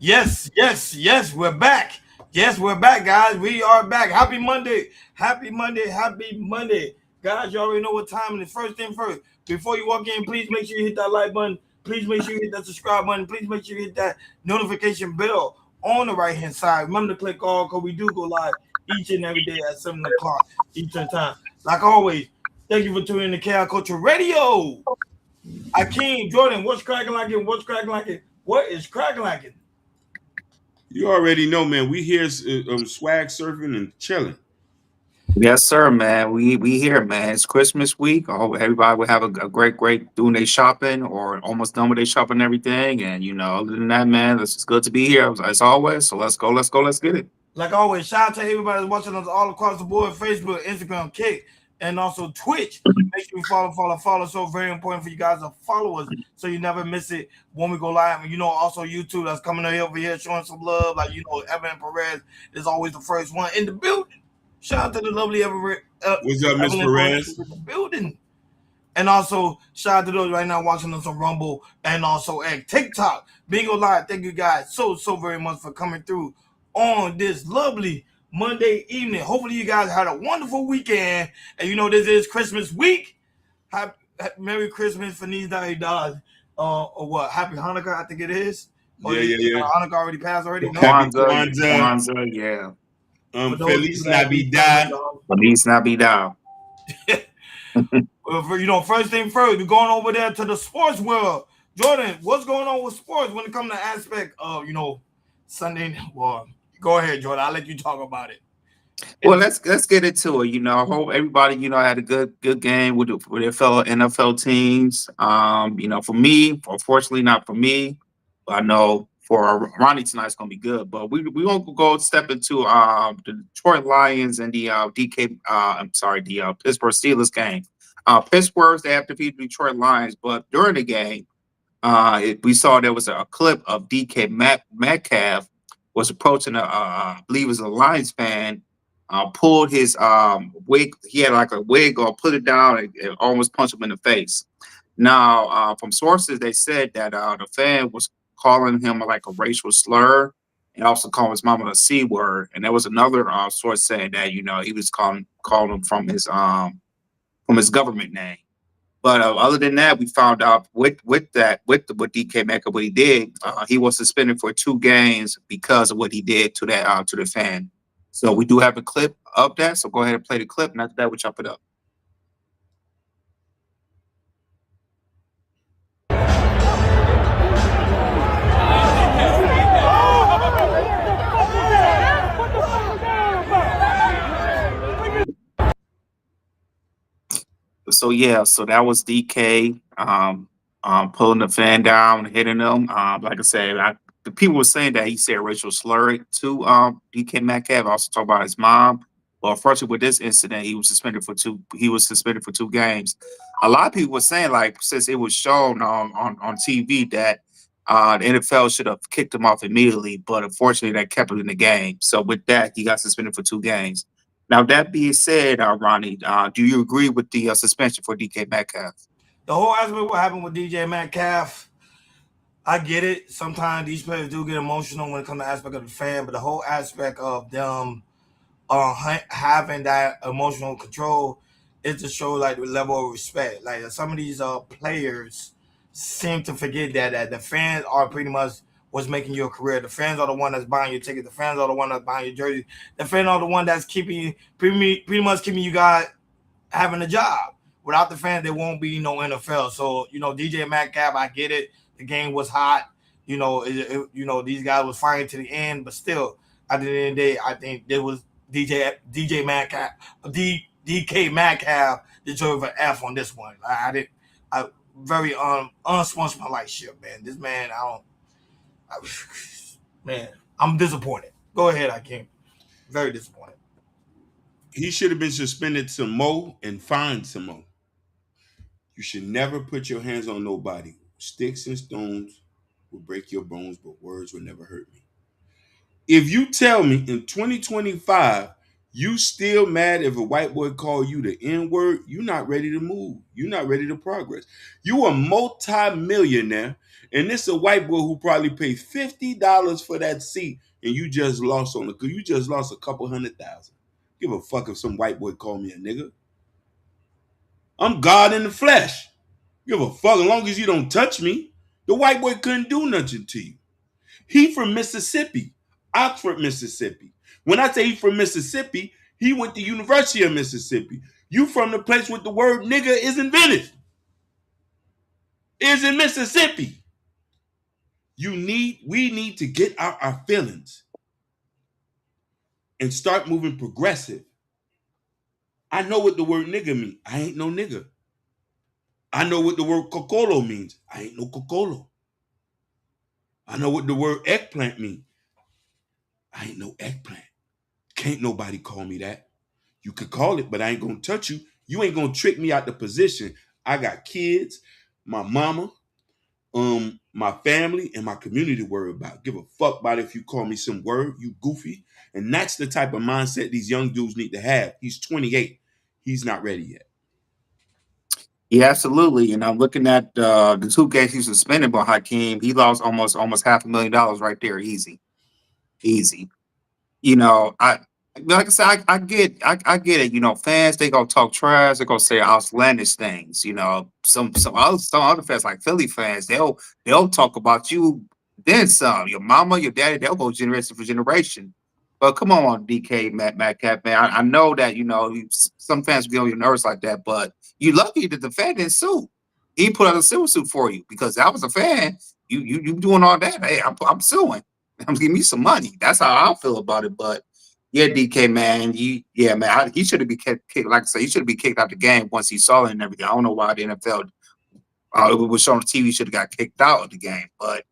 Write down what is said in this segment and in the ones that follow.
Yes. We're back. Yes, we're back, guys. We are back. Happy Monday. Happy Monday. Guys, you already know what time it is. First thing first, before you walk in, please make sure you hit that like button. Please make sure you hit that subscribe button. Please make sure you hit that notification bell on the right hand side. Remember to click all because we do go live each and every day at 7 o'clock Eastern Time. Like always, thank you for tuning in to KI Culture Radio. Akeem, Jordan, what's cracking like it? What's cracking like it? What is cracking like it? You already know, man. We here swag surfing and chilling. Yes, sir, man. We here, man. It's Christmas week. I hope everybody will have a great doing their shopping or almost done with their shopping and everything. And other than that, man, it's just good to be here as always. So let's get it. Like always, shout out to everybody that's watching us all across the board: Facebook, Instagram, Kick, and also Twitch. Make sure you follow. So very important for you guys to follow us so you never miss it when we go live. And also YouTube that's coming over here showing some love. Like Evan Perez is always the first one in the building. Shout out to the lovely What's up, Miss Evelyn Perez Perez? in the building. And also, shout out to those right now watching us on Rumble and also at TikTok. Bingo Live, thank you guys so very much for coming through on this lovely Monday evening. Hopefully, you guys had a wonderful weekend. And this is Christmas week. Merry Christmas for these dollars. Or what? Happy Hanukkah, I think it is. Yeah. Hanukkah already passed already. No? Happy Kwanzaa, yeah. Feliz Navidad. Feliz Navidad. First thing first, we're going over there to the sports world. Jordan, what's going on with sports when it comes to aspect of Sunday? Well, go ahead, Jordan. I'll let you talk about it. Well, let's get into it. I hope everybody had a good game with their fellow NFL teams. For me, unfortunately not for me, I know for Ronnie tonight's gonna be good. But we won't go step into the Detroit Lions and the the Pittsburgh Steelers game. Pittsburgh, they have defeated the Detroit Lions, but during the game, we saw there was a clip of DK Metcalf was approaching I believe it was a Lions fan, pulled his wig. He had like a wig or put it down and almost punched him in the face. Now, from sources, they said that the fan was calling him like a racial slur and also calling his mama a C word. And there was another source saying that he was calling him from his government name. But other than that, we found out with DK Metcalf what he did. He was suspended for 2 games because of what he did to the fan. So we do have a clip of that. So go ahead and play the clip, and after that, we'll chop it up. So that was DK pulling the fan down, hitting him. Like I said, the people were saying that he said racial slur to DK Metcalf. Also talk about his mom. Well, unfortunately, with this incident, he was suspended for 2 games. A lot of people were saying, like, since it was shown on TV that the NFL should have kicked him off immediately, but unfortunately, they kept him in the game. So with that, he got suspended for 2 games. Now, that being said, Ronnie, do you agree with the suspension for DK Metcalf? The whole aspect of what happened with DJ Metcalf, I get it. Sometimes these players do get emotional when it comes to aspect of the fan, but the whole aspect of them having that emotional control is to show like the level of respect. Like some of these players seem to forget that the fans are pretty much what's making your career. The fans are the one that's buying your ticket. The fans are the one that's buying your jersey. The fans are the one that's keeping pretty much keeping you guys having a job. Without the fans, there won't be no NFL. So DJ Metcalf, I get it. The game was hot. These guys was fighting to the end, but still, at the end of the day, I think there was DJ Metcalf, DK Metcalf deserve an F on this one. Very unsportsmanlike, man. This man, man, I'm disappointed. Go ahead, I can't. Very disappointed. He should have been suspended some more and fined some more. You should never put your hands on nobody. Sticks and stones will break your bones, but words will never hurt me. If you tell me in 2025 You still mad if a white boy call you the N-word? You not ready to move. You not ready to progress. You a multi-millionaire, and this a white boy who probably paid $50 for that seat, and you just lost you just lost a couple $100,000. Give a fuck if some white boy call me a nigga. I'm God in the flesh. Give a fuck as long as you don't touch me. The white boy couldn't do nothing to you. He from Mississippi, Oxford, Mississippi. When I say he from Mississippi, he went to University of Mississippi. You from the place where the word nigga is invented. Is in Mississippi. We need to get out our feelings and start moving progressive. I know what the word nigga means. I ain't no nigga. I know what the word cocolo means. I ain't no cocolo. I know what the word eggplant means. I ain't no eggplant. Can't nobody call me that. You could call it, but I ain't gonna touch you. You ain't gonna trick me out the position. I got kids, my mama, my family, and my community to worry about. Give a fuck about if you call me some word, you goofy. And that's the type of mindset these young dudes need to have. He's 28. He's not ready yet. Yeah, absolutely. And I'm looking at the 2 games he suspended by Hakeem. He lost almost $500,000 right there, easy. You know, like I said, I get it. You know, fans, they gonna talk trash, they gonna say outlandish things. You know, some other fans like Philly fans, they'll talk about you, then some. Your mama, your daddy, they'll go generation for generation. But come on, DK, Madcap, man. I know that, you know, some fans get on your nerves like that, but you lucky that the fan didn't sue. He put out a civil suit for you because I was a fan. You doing all that? Hey, I'm suing. I'm giving me some money. That's how I feel about it. But yeah, DK, man, he should have been kicked. Like I said, he should have been kicked out the game once he saw it and everything. I don't know why the NFL it was shown on TV should have got kicked out of the game, but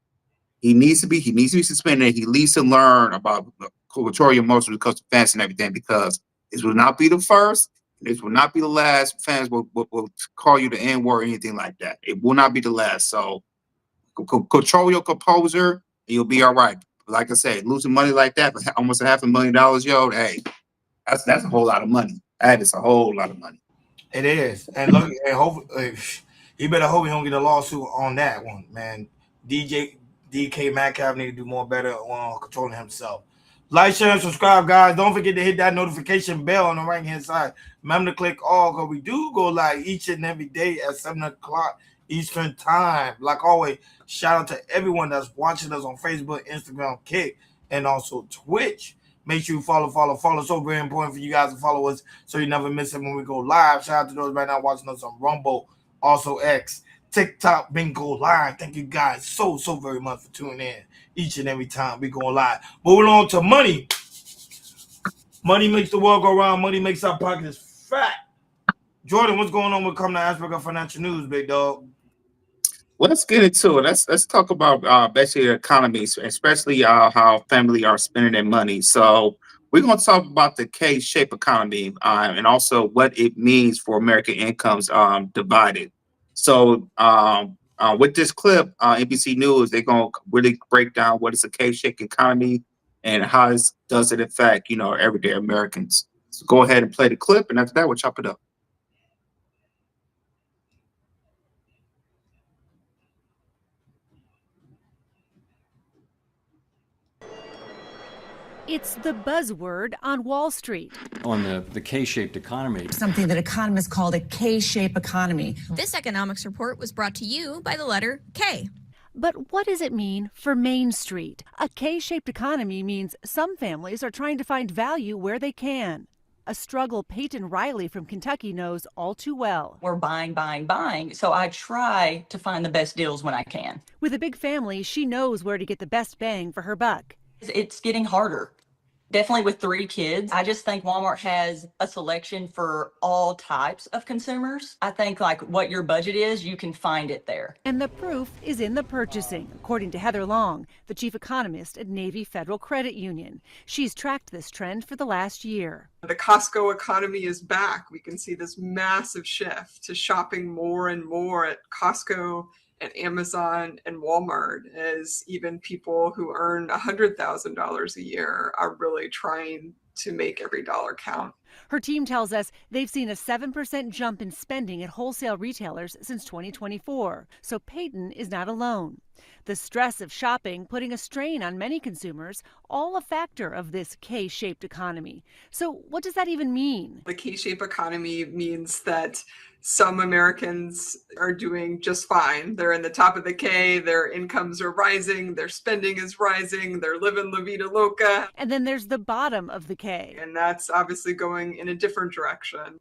he needs to be suspended. He needs to learn about control your emotions when it comes to fans and everything, because this will not be the first. This will not be the last. Fans will call you the N-word or anything like that. It will not be the last. So control your composure, and you'll be all right. Like I said, losing money like that, almost $500,000, yo, hey, that's a whole lot of money. That is a whole lot of money. It is, and look, and hopefully, he better hope he don't get a lawsuit on that one, man. DK Metcalf need to do more better on controlling himself. Like, share, and subscribe, guys. Don't forget to hit that notification bell on the right hand side. Remember to click all, because we do go live each and every day at 7 o'clock Eastern time. Like always, shout out to everyone that's watching us on Facebook, Instagram, Kick, and also Twitch. Make sure you follow. So very important for you guys to follow us so you never miss it when we go live. Shout out to those right now watching us on Rumble, also X, TikTok, Bingo Live. Thank you guys so very much for tuning in each and every time we go live. Moving on to money. Money makes the world go round. Money makes our pockets fat. Jordan, what's going on with Come to Aspect of Financial News, big dog? Well, let's get into it. Let's talk about basically the economy, especially how family are spending their money. So we're going to talk about the K-shaped economy and also what it means for American incomes divided. So with this clip, NBC News, they're going to really break down what is a K-shaped economy and how does it affect, you know, everyday Americans. So go ahead and play the clip, and after that, we'll chop it up. It's the buzzword on Wall Street. On the K-shaped economy. Something that economists called a K-shaped economy. This economics report was brought to you by the letter K. But what does it mean for Main Street? A K-shaped economy means some families are trying to find value where they can. A struggle Peyton Riley from Kentucky knows all too well. We're buying. So I try to find the best deals when I can. With a big family, she knows where to get the best bang for her buck. It's getting harder. Definitely with 3 kids. I just think Walmart has a selection for all types of consumers. I think like what your budget is, you can find it there. And the proof is in the purchasing, according to Heather Long, the chief economist at Navy Federal Credit Union. She's tracked this trend for the last year. The Costco economy is back. We can see this massive shift to shopping more and more at Costco and Amazon and Walmart, as even people who earn $100,000 a year are really trying to make every dollar count. Her team tells us they've seen a 7% jump in spending at wholesale retailers since 2024, so Peyton is not alone. The stress of shopping putting a strain on many consumers, all a factor of this K-shaped economy. So what does that even mean? The K-shaped economy means that some Americans are doing just fine. They're in the top of the K, their incomes are rising, their spending is rising, they're living la vida loca. And then there's the bottom of the K. And that's obviously going in a different direction.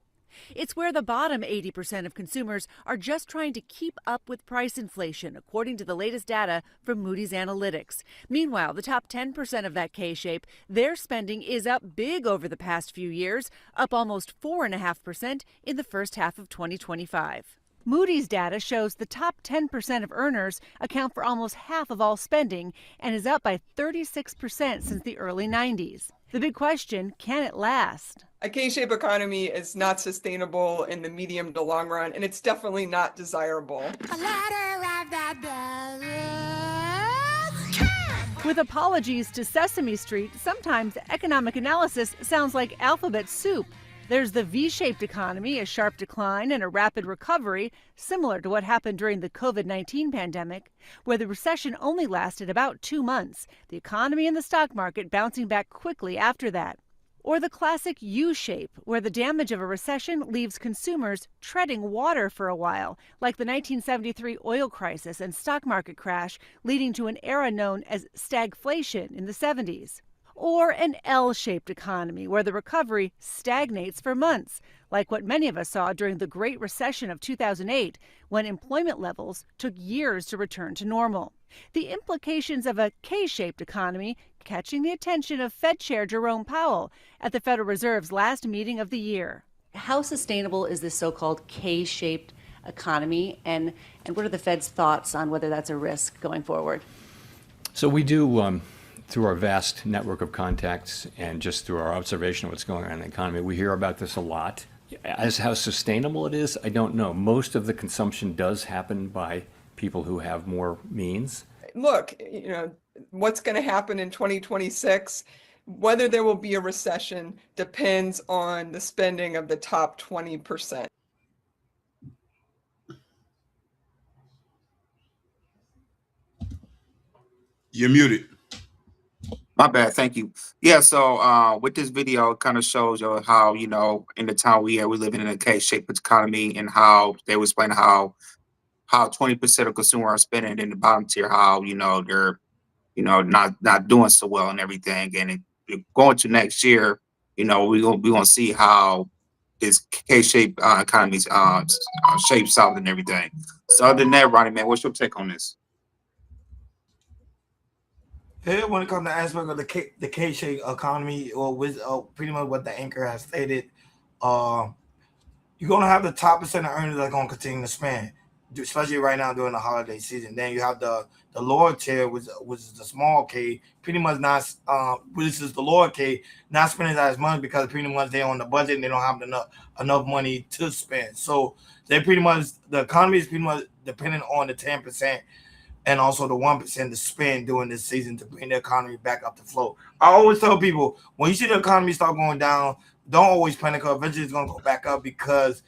It's where the bottom 80% of consumers are just trying to keep up with price inflation, according to the latest data from Moody's Analytics. Meanwhile, the top 10% of that K-shape, their spending is up big over the past few years, up almost 4.5% in the first half of 2025. Moody's data shows the top 10% of earners account for almost half of all spending and is up by 36% since the early 90s. The big question, can it last? A K-shaped economy is not sustainable in the medium to long run, and it's definitely not desirable. With apologies to Sesame Street, sometimes economic analysis sounds like alphabet soup. There's the V-shaped economy, a sharp decline and a rapid recovery, similar to what happened during the COVID-19 pandemic, where the recession only lasted about 2 months, the economy and the stock market bouncing back quickly after that. Or the classic U-shape, where the damage of a recession leaves consumers treading water for a while, like the 1973 oil crisis and stock market crash, leading to an era known as stagflation in the 70s. Or an L-shaped economy, where the recovery stagnates for months, like what many of us saw during the Great Recession of 2008, when employment levels took years to return to normal. The implications of a K-shaped economy catching the attention of Fed Chair Jerome Powell at the Federal Reserve's last meeting of the year. How sustainable is this so-called K-shaped economy, and what are the Fed's thoughts on whether that's a risk going forward? So we do, through our vast network of contacts and just through our observation of what's going on in the economy, we hear about this a lot. As how sustainable it is, I don't know. Most of the consumption does happen by people who have more means. Look, what's going to happen in 2026, whether there will be a recession depends on the spending of the top 20%. You're muted. My bad, thank you. Yeah, so with this video, it kind of shows you how, in the town we live in a K-shaped economy, and how they were explaining how 20% of consumers are spending in the bottom tier, how, they're, not doing so well and everything. And going to next year, we're gonna see how this K-shaped economy shapes out and everything. So other than that, Ronnie, man, what's your take on this? Yeah, when it comes to aspect of the K-shaped economy, or with pretty much what the anchor has stated, you're gonna have the top percent of earners that are gonna continue to spend, especially right now during the holiday season. Then you have the lower tier, which is the small K, pretty much not, which is the lower K, not spending as much because pretty much they're on the budget and they don't have enough money to spend. So they pretty much, the economy is pretty much dependent on the 10%. And also the 1% to spend during this season to bring the economy back up to flow. I always tell people, when you see the economy start going down, don't always panic. Eventually it's going to go back up, because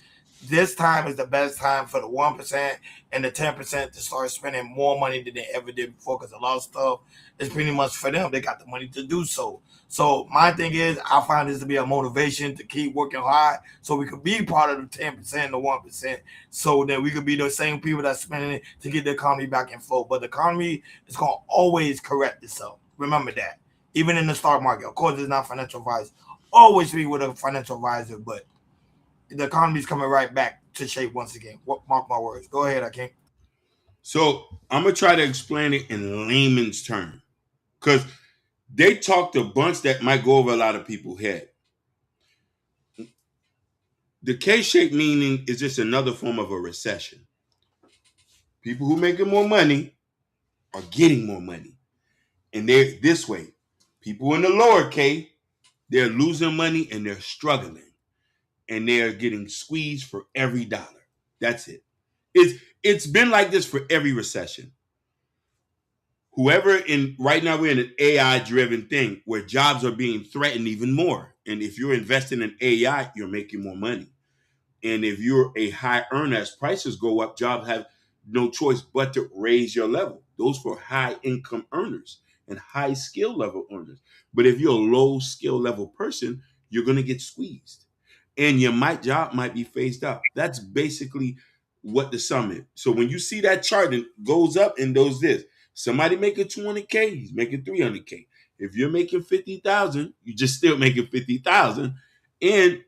this time is the best time for the 1% and the 10% to start spending more money than they ever did before, because a lot of stuff is pretty much for them. They got the money to do so. So my thing is, I find this to be a motivation to keep working hard so we could be part of the 10% and the 1%, so that we could be the same people that's spending it to get the economy back in flow. But the economy is going to always correct itself. Remember that. Even in the stock market. Of course, it's not financial advice. Always be with a financial advisor, but the economy is coming right back to shape once again. Mark my words. Go ahead, Akeem. So I'm going to try to explain it in layman's terms, because they talked a bunch that might go over a lot of people's head. The K-shaped meaning is just another form of a recession. People who making more money are getting more money. And they're this way. People in the lower K, they're losing money and they're struggling. And they're getting squeezed for every dollar. That's it. It's been like this for every recession. Right now we're in an AI-driven thing where jobs are being threatened even more. And if you're investing in AI, you're making more money. And if you're a high earner, as prices go up, jobs have no choice but to raise your level. Those for high income earners and high skill level earners. But if you're a low skill level person, you're going to get squeezed. And your job might be phased out. That's basically what the sum is. So when you see that chart and goes up and does this, somebody making 200K, he's making 300K. If you're making 50,000, you just still making 50,000, and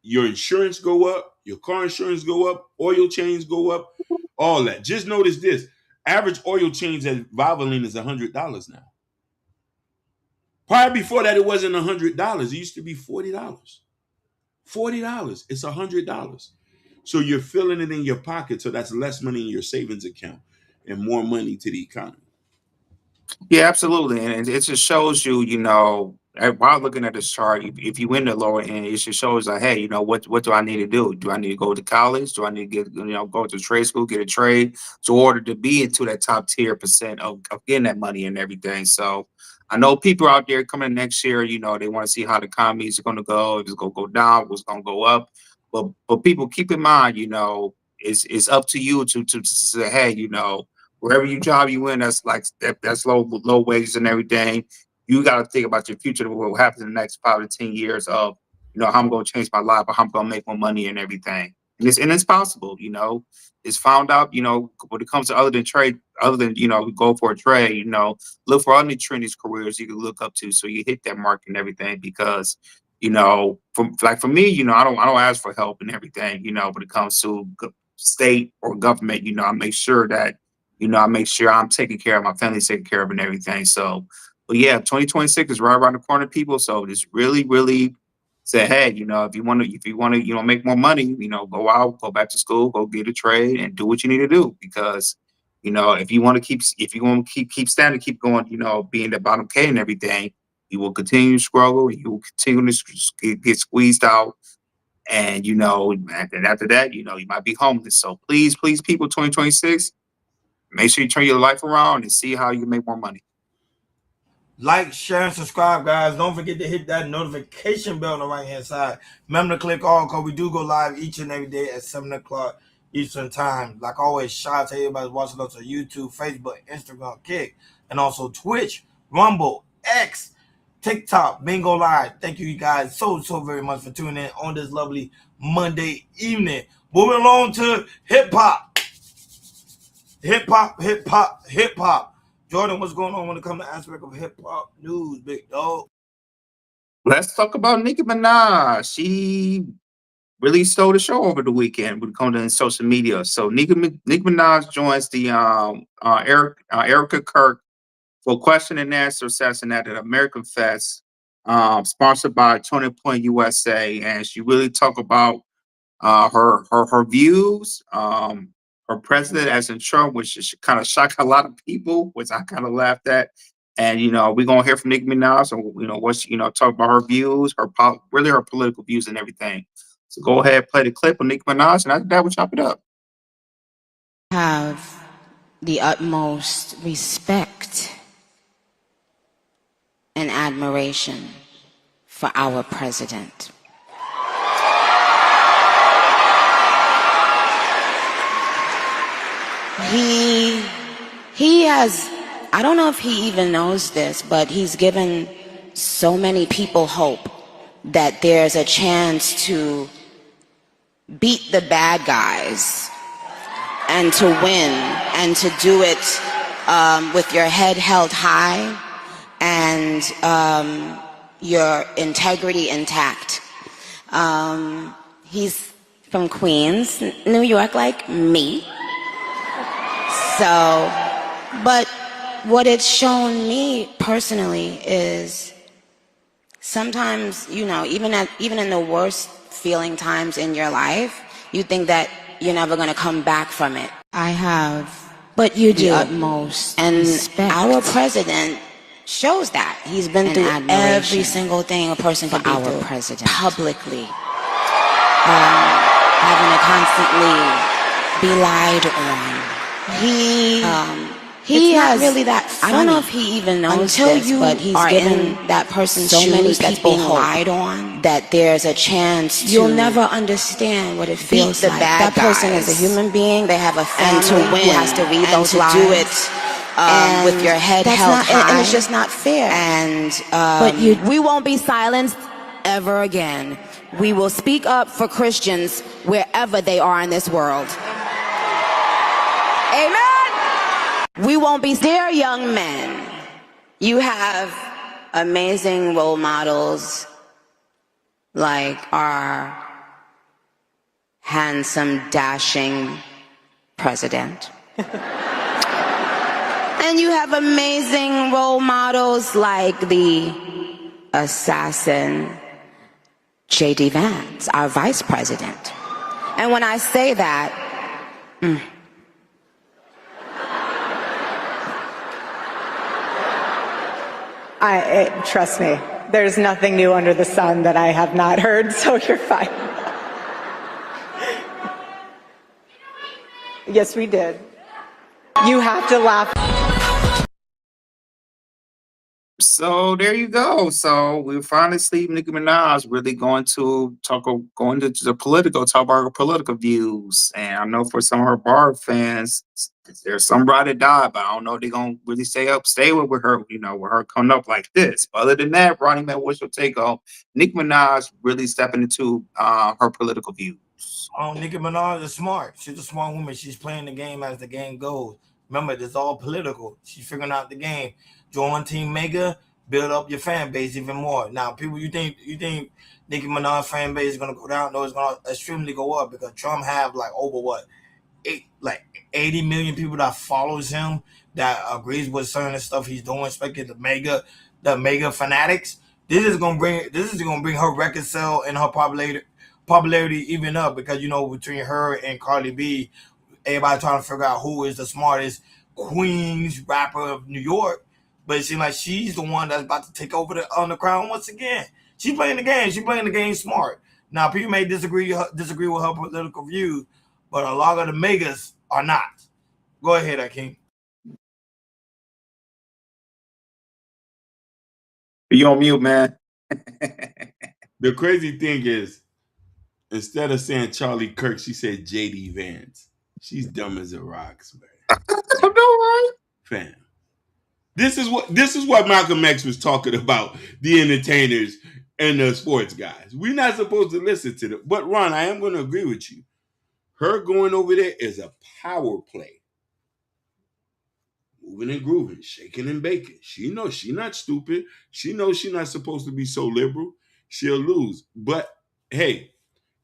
your insurance go up, your car insurance go up, oil change go up, all that. Just notice this: average oil change at Valvoline is $100 now. Prior before that, it wasn't $100. It used to be $40. $40. It's $100. So you're feeling it in your pocket. So that's less money in your savings account and more money to the economy. Yeah, absolutely. And it just shows you, while looking at this chart, if you in the lower end, it just shows like, hey, what do I need to do? Do I need to go to college? Do I need to go to trade school, get a trade in order to be into that top tier percent of getting that money and everything? So I know people out there coming next year, they want to see how the economy is going to go, if it's going to go down, if it's going to go up. But people keep in mind, it's up to you to say, hey, wherever you job you in, that's low wages and everything. You got to think about your future, what will happen in the next 5 to 10 years of, how I'm going to change my life, or how I'm going to make more money and everything. And it's possible, it's found out, when it comes to other than, go for a trade, look for other trending careers you can look up to so you hit that mark and everything. Because, for me, I don't ask for help and everything, when it comes to state or government, I make sure that, I make sure I'm taking care of my family's taken care of and everything. So, but yeah, 2026 is right around the corner, people. So just really, really say, hey, if you want to, make more money, go out, go back to school, go get a trade, and do what you need to do. Because, if you want to keep standing, keep going, being the bottom K and everything, you will continue to struggle. You will continue to get squeezed out. And, and after that, you might be homeless. So please, people, 2026. Make sure you turn your life around and see how you make more money. Like, share, and subscribe, guys. Don't forget to hit that notification bell on the right-hand side. Remember to click all, because we do go live each and every day at 7 o'clock Eastern Time. Like always, shout out to everybody watching us on YouTube, Facebook, Instagram, Kick, and also Twitch, Rumble, X, TikTok, Bingo Live. Thank you guys so very much for tuning in on this lovely Monday evening. Moving along to hip-hop. Hip-hop. Jordan, what's going on when it comes to aspect of hip-hop news, big dog? Let's talk about Nicki Minaj. She really stole the show over the weekend when it comes to social media. So Nicki Minaj joins the Erica Kirk for question and answer session at an American Fest, sponsored by Turning Point USA. And she really talked about her views, her president as in Trump, which kind of shocked a lot of people, which I kind of laughed at. And we're gonna hear from Nicki Minaj, and what's talk about her views, her political views and everything. So go ahead, play the clip of Nicki Minaj, and after that we'll chop it up. Have the utmost respect and admiration for our president. He has, I don't know if he even knows this, but he's given so many people hope that there's a chance to beat the bad guys and to win and to do it with your head held high and your integrity intact. He's from Queens, New York, like me. So, but what it's shown me personally is sometimes, even in the worst feeling times in your life, you think that you're never going to come back from it. I have, but you do. The utmost and respect. Our president shows that. He's been through every single thing a person could be through. Our president. Publicly. Having to constantly be lied on. He He It's not has really that I don't know funny if he even knows until this, you but he's are given in that person's so many shoes that's people being hope lied on, that there's a chance you'll never understand what it feels like. That person is a human being. They have a family and to win who has to read and those to lies. do it with your head That's held not, high. and it's just not fair. And But we won't be silenced ever again. We will speak up for Christians wherever they are in this world. Amen. We won't be. Dear young men, you have amazing role models like our handsome, dashing president. And you have amazing role models like the assassin J.D. Vance, our vice president. And when I say that, Trust me, there's nothing new under the sun that I have not heard, so you're fine. Yes, we did. You have to laugh. So there you go. So we finally see Nicki Minaj really going to talk about her political views. And I know for some of her bar fans, there's some ride or die, but I don't know if they're gonna really stay with her, with her coming up like this. But other than that, Ronnie man, what's your take on Nicki Minaj really stepping into her political views? Nicki Minaj is smart. She's a smart woman. She's playing the game as the game goes. Remember, it's all political. She's figuring out the game. Join Team Mega, build up your fan base even more. Now, people, you think Nicki Minaj fan base is gonna go down? No, it's gonna extremely go up because Trump have like over 80 million people that follows him that agrees with certain stuff he's doing, especially the mega fanatics. This is gonna bring her record sale and her popularity even up because between her and Cardi B, everybody trying to figure out who is the smartest Queens rapper of New York. But it seems like she's the one that's about to take over on the crown once again. She's playing the game. She's playing the game smart. Now, people may disagree with her political views, but a lot of the megas are not. Go ahead, Akeem. You on mute, man. The crazy thing is, instead of saying Charlie Kirk, she said J.D. Vance. She's dumb as a rocks, man. I know, right? Fam. This is what Malcolm X was talking about, the entertainers and the sports guys. We're not supposed to listen to them. But Ron, I am going to agree with you. Her going over there is a power play. Moving and grooving, shaking and baking. She knows she's not stupid. She knows she's not supposed to be so liberal. She'll lose. But hey,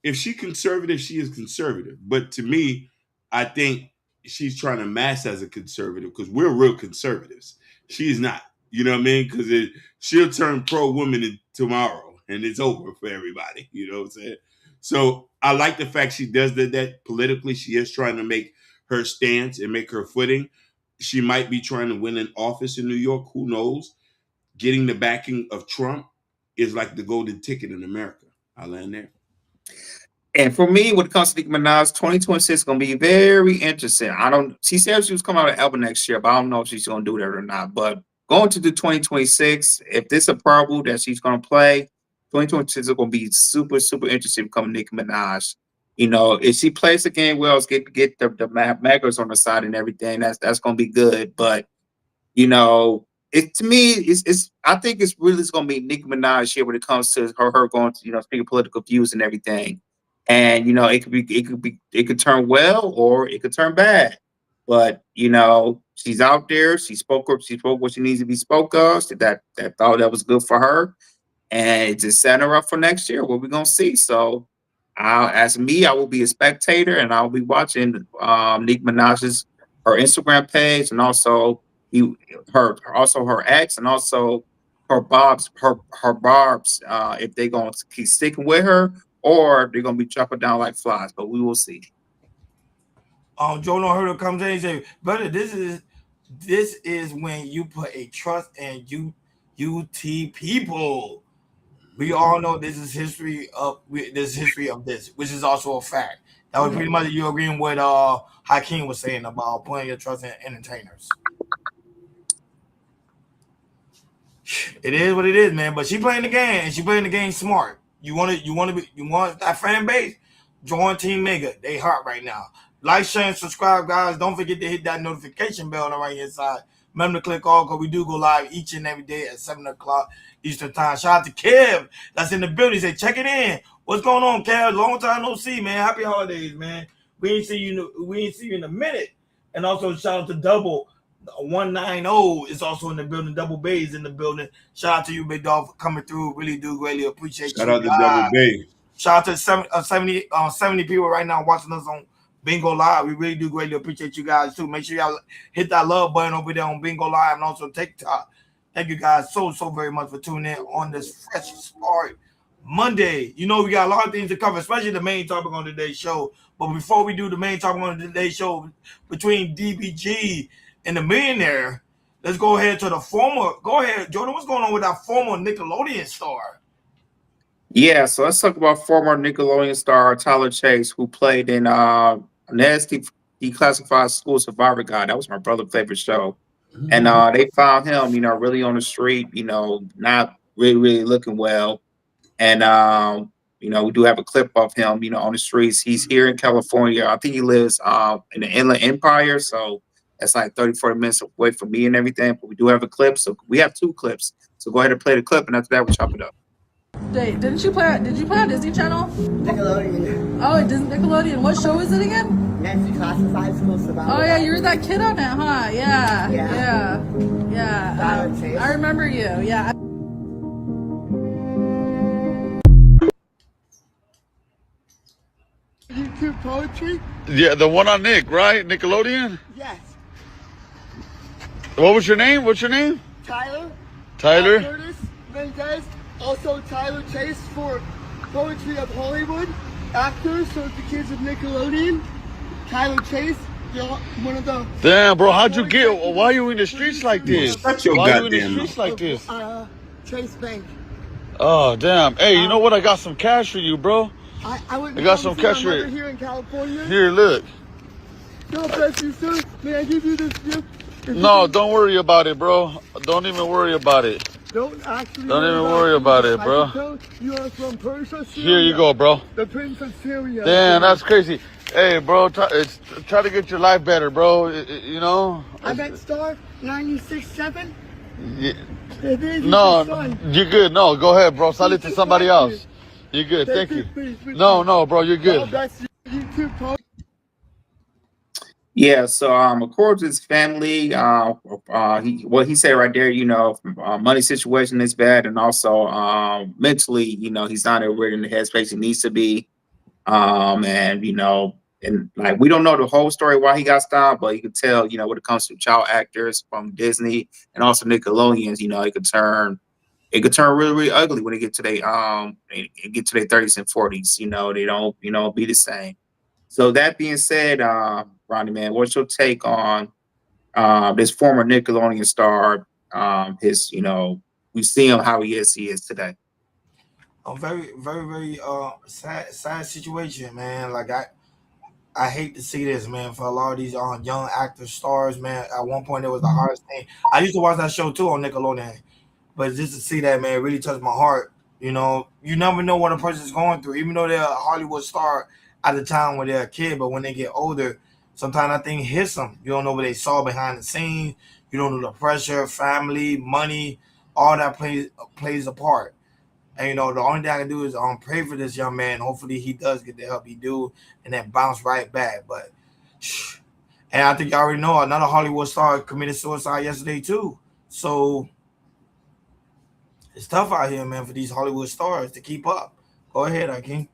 if she's conservative, she is conservative. But to me, I think she's trying to mask as a conservative because we're real conservatives. She's not. You know what I mean? Because she'll turn pro-woman tomorrow and it's over for everybody. You know what I'm saying? So I like the fact she does that politically. She is trying to make her stance and make her footing. She might be trying to win an office in New York. Who knows? Getting the backing of Trump is like the golden ticket in America. I'll land there. And for me, when it comes to Nicki Minaj, 2026 is going to be very interesting. She said she was coming out with an album next year, but I don't know if she's going to do that or not. But going to the 2026, if this is a probable that she's going to play, 2026 is going to be super, super interesting becoming Nicki Minaj. If she plays the game well, get the maggers on the side and everything, that's going to be good. But, to me, I think it's really going to be Nicki Minaj here when it comes to her going to, speaking political views and everything. And it could turn well or it could turn bad. But she's out there. She spoke what she needs to be spoke of. So that thought that was good for her, and it just set her up for next year. What we're gonna see. So, as me, I will be a spectator and I'll be watching Nicki Minaj's her Instagram page and also her ex and also her barbs if they're gonna keep sticking with her or they're gonna be jumping down like flies, but we will see. Joe No Hurdle comes in and say, brother, this is when you put a trust in UT people. We all know this is history of this, which is also a fact. That was pretty much you agreeing with Hakeem was saying about putting your trust in entertainers. It is what it is, man. But she playing the game, and she playing the game smart. You want that fan base? Join Team Mega. They hot right now. Like, share, and subscribe, guys. Don't forget to hit that notification bell on the right hand side. Remember to click all, because we do go live each and every day at 7 o'clock Eastern time. Shout out to Kev that's in the building. Say, check it in. What's going on, Kev? Long time no see, man. Happy holidays, man. We ain't see you in a minute. And also shout out to Double 190 is also in the building. Double Bay is in the building. Shout out to you, big dog, for coming through. Really do greatly appreciate Shout you out to guys. Double Bay. Shout out to 70 people right now watching us on Bingo Live. We really do greatly appreciate you guys too. Make sure y'all hit that love button over there on Bingo Live and also TikTok. Thank you guys so very much for tuning in on this fresh start Monday. You know, we got a lot of things to cover, especially the main topic on today's show. But before we do the main topic on today's show, between DDG and the Millionaire, let's go ahead to the former. Go ahead, Jordan. What's going on with that former Nickelodeon star? Yeah, so let's talk about former Nickelodeon star Tyler Chase, who played in Nasty Declassified School Survivor Guide. That was my brother's favorite show. And they found him, really on the street, not really looking well. And we do have a clip of him, on the streets. He's here in California. I think he lives in the Inland Empire, so that's like 30, 40 minutes away from me and everything. But we do have a clip, so we have 2 clips. So go ahead and play the clip, and after that, we'll chop it up. Did you play on Disney Channel? Nickelodeon. Oh, it isn't Nickelodeon. What show is it again? Nancy Classified School Survivor. Oh yeah, you were that kid on it, huh? Yeah. I remember you. Yeah. YouTube poetry? Yeah, the one on Nick, right? Nickelodeon? Yes. What was your name? What's your name? Tyler. Tyler? Curtis Mendez. Also Tyler Chase for Poetry of Hollywood. Actors, so it's the kids of Nickelodeon. Tyler Chase, one of the... Damn, bro, how'd you get... Why are you in the streets like this? Shut your Why are you in the goddamn streets like this? Chase Bank. Oh, damn. Hey, you know what? I got some cash for you, bro. I got some cash for you. you. Here in California. Here, look. God bless you, sir. May I give you this gift? No, don't worry about it, bro. Don't even worry about it. Don't even worry about it, bro. You are from Persia, Syria. Here you go, bro. The Prince of Syria. Damn, that's crazy. Hey, bro, try to get your life better, bro. I bet Star 96.7. Yeah. No, you're good. No, go ahead, bro. Sell it to somebody else. You're good. Thank you. No, bro, you're good. Yeah, so according to his family, he said right there, money situation is bad, and also mentally, he's not everywhere in the headspace he needs to be. And like we don't know the whole story why he got stopped, but you can tell, when it comes to child actors from Disney and also Nickelodeons, it could turn really, really ugly when they get to their 30s and 40s. They don't be the same. So that being said, Ronnie, man, what's your take on this former Nickelodeon star? We see him how he is today. A very, very, very sad situation, man. Like I hate to see this, man, for a lot of these young actor stars, man. At one point, it was the hardest thing. I used to watch that show too on Nickelodeon, but just to see that, man, it really touched my heart. You never know what a person's going through, even though they're a Hollywood star at the time when they're a kid. But when they get older, sometimes I think hits them. You don't know what they saw behind the scenes. You don't know the pressure, family, money, all that plays a part. And the only thing I can do is pray for this young man. Hopefully he does get the help he do and then bounce right back. But and I think you already know another Hollywood star committed suicide yesterday too. So it's tough out here, man, for these Hollywood stars to keep up. Go ahead, Akeem.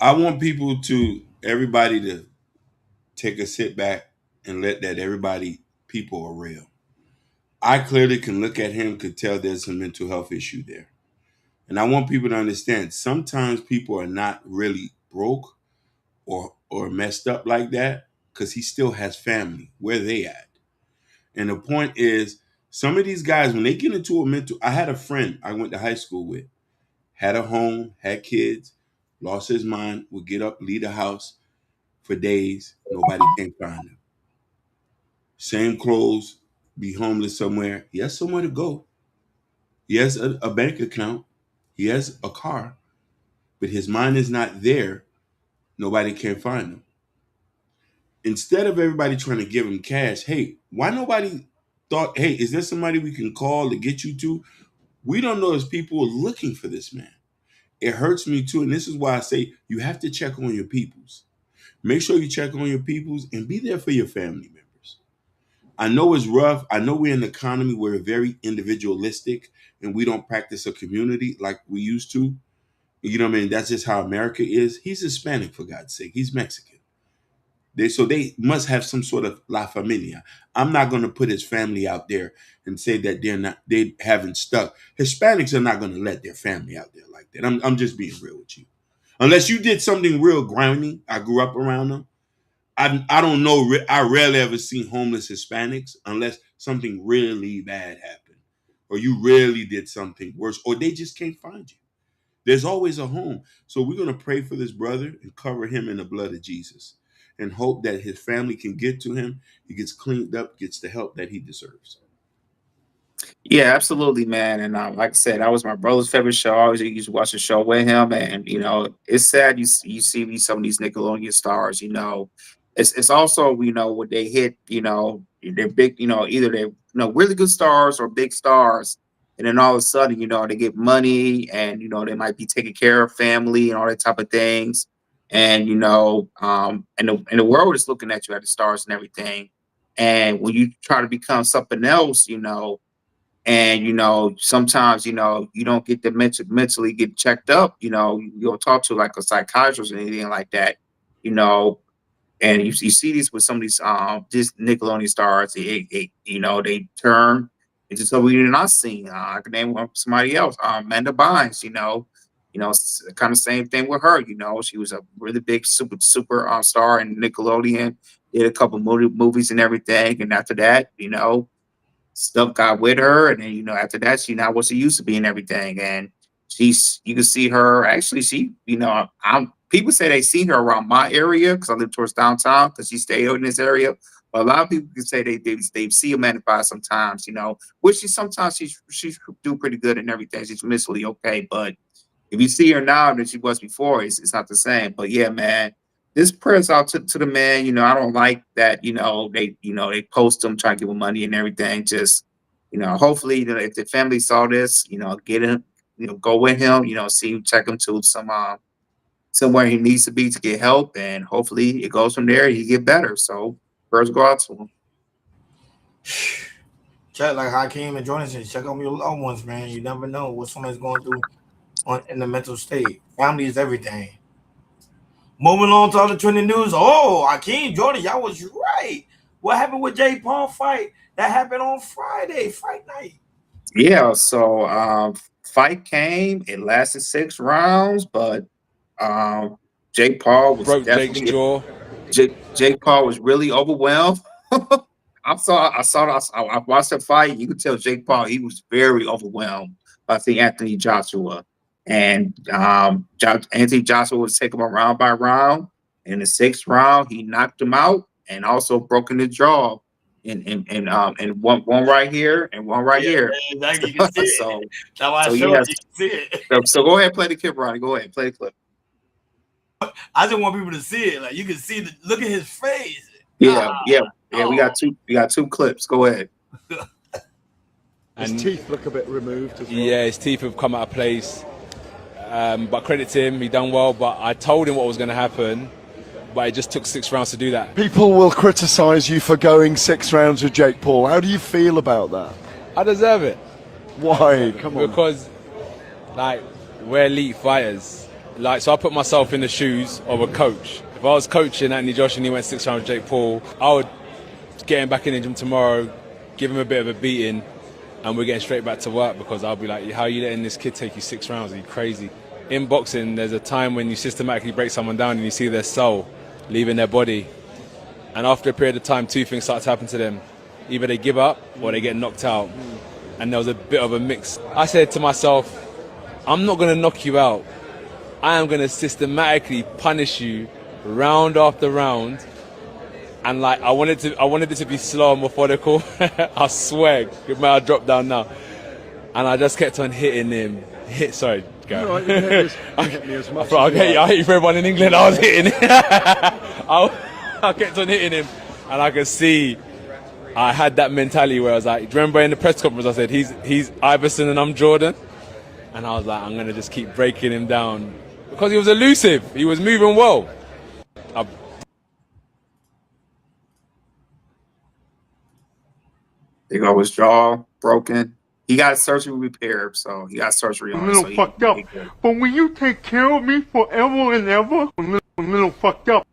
I want everybody to take a sit back and let that people are real. I clearly can look at him, could tell there's some mental health issue there. And I want people to understand, sometimes people are not really broke or messed up like that because he still has family. Where they at? And the point is, some of these guys, when they get into I had a friend I went to high school with, had a home, had kids, lost his mind, would get up, leave the house for days. Nobody can find him. Same clothes, be homeless somewhere. He has somewhere to go. He has a bank account. He has a car, but his mind is not there. Nobody can find him. Instead of everybody trying to give him cash, hey, why nobody thought, hey, is there somebody we can call to get you to? We don't know if people are looking for this man. It hurts me too. And this is why I say you have to check on your peoples. Make sure you check on your peoples and be there for your family members. I know it's rough. I know we're in an economy where we're very individualistic and we don't practice a community like we used to. You know what I mean? That's just how America is. He's Hispanic, for God's sake. He's Mexican. They must have some sort of La Familia. I'm not going to put his family out there and say that they haven't stuck. Hispanics are not going to let their family out there like that. I'm just being real with you. Unless you did something real grimy. I grew up around them. I don't know. I rarely ever seen homeless Hispanics unless something really bad happened or you really did something worse or they just can't find you. There's always a home. So we're going to pray for this brother and cover him in the blood of Jesus and hope that his family can get to him. He gets cleaned up, gets the help that he deserves. Yeah, absolutely, man. And like I said, that was my brother's favorite show. I always used to watch the show with him, and it's sad you see some of these Nickelodeon stars. It's also when they hit, they're big, either they're really good stars or big stars, and then all of a sudden, they get money, and they might be taking care of family and all that type of things, and and the world is looking at you at the stars and everything, and when you try to become something else, and sometimes you don't get the mentally get checked up, you don't talk to like a psychiatrist or anything like that, and you see these with some of these Nickelodeon stars, they turn into something you're not seeing. I can name somebody else, Amanda Bynes, kind of same thing with her. She was a really big super star in Nickelodeon, did a couple movies and everything, and after that, stuff got with her, and then after that she not what she used to be and everything, and you can see her actually. I'm people say they seen her around my area because I live towards downtown because she stayed in this area, but a lot of people can say they see her manifest sometimes, which she's do pretty good and everything. She's mentally okay, but if you see her now than she was before, it's not the same. But yeah, man, this prayers out to the man. I don't like that. They post him, try to give him money and everything. Just hopefully, if the family saw this, get him, go with him. Check him to somewhere he needs to be to get help, and hopefully it goes from there. He get better. So prayers go out to him. Check like Hakeem and Jordan said, check on your loved ones, man. You never know what somebody's going through in the mental state. Family is everything. Moving on to other trending news. Oh, Hakeem, Jordan, y'all was right. What happened with Jake Paul fight? That happened on Friday, fight night. Yeah, so fight came. It lasted 6 rounds, but Jake Paul was broke definitely Jake's jaw. Jake Paul was really overwhelmed. I watched the fight. You could tell Jake Paul, he was very overwhelmed by Anthony Joshua. And Anthony Joshua was taking him round by round. In the 6th round, he knocked him out and also broken his jaw. And one right here and one right here. Exactly. You can see so, it. That's why I showed you you can see it. So go ahead, play the clip, Ronnie. Go ahead, play the clip. I just want people to see it. Like you can see look at his face. Yeah. We got two clips. Go ahead. And his teeth look a bit removed as well. Yeah, his teeth have come out of place. But credit to him, he done well. But I told him what was going to happen. But it just took 6 rounds to do that. People will criticise you for going 6 rounds with Jake Paul. How do you feel about that? I deserve it. Why? Come on. Because, we're elite fighters. So I put myself in the shoes of a coach. If I was coaching Anthony Joshua and he went 6 rounds with Jake Paul, I would get him back in the gym tomorrow, give him a bit of a beating, and we're getting straight back to work because I'll be like, how are you letting this kid take you 6 rounds? Are you crazy? In boxing, there's a time when you systematically break someone down and you see their soul leaving their body. And after a period of time, 2 things start to happen to them. Either they give up or they get knocked out. And there was a bit of a mix. I said to myself, I'm not going to knock you out. I am going to systematically punish you round after round and like I wanted it to be slow and methodical. I swear, I dropped down now, and I just kept on hitting him. Sorry, go. No, you hit me as much. I hit you for everyone in England. I was hitting. I kept on hitting him, and I could see I had that mentality where I was like, do you remember in the press conference I said he's Iverson and I'm Jordan, and I was like, I'm gonna just keep breaking him down because he was elusive. He was moving well. They go his jaw broken. He got surgery repaired, so he got surgery on. A little fucked up. But when you take care of me forever and ever, I'm a little fucked up.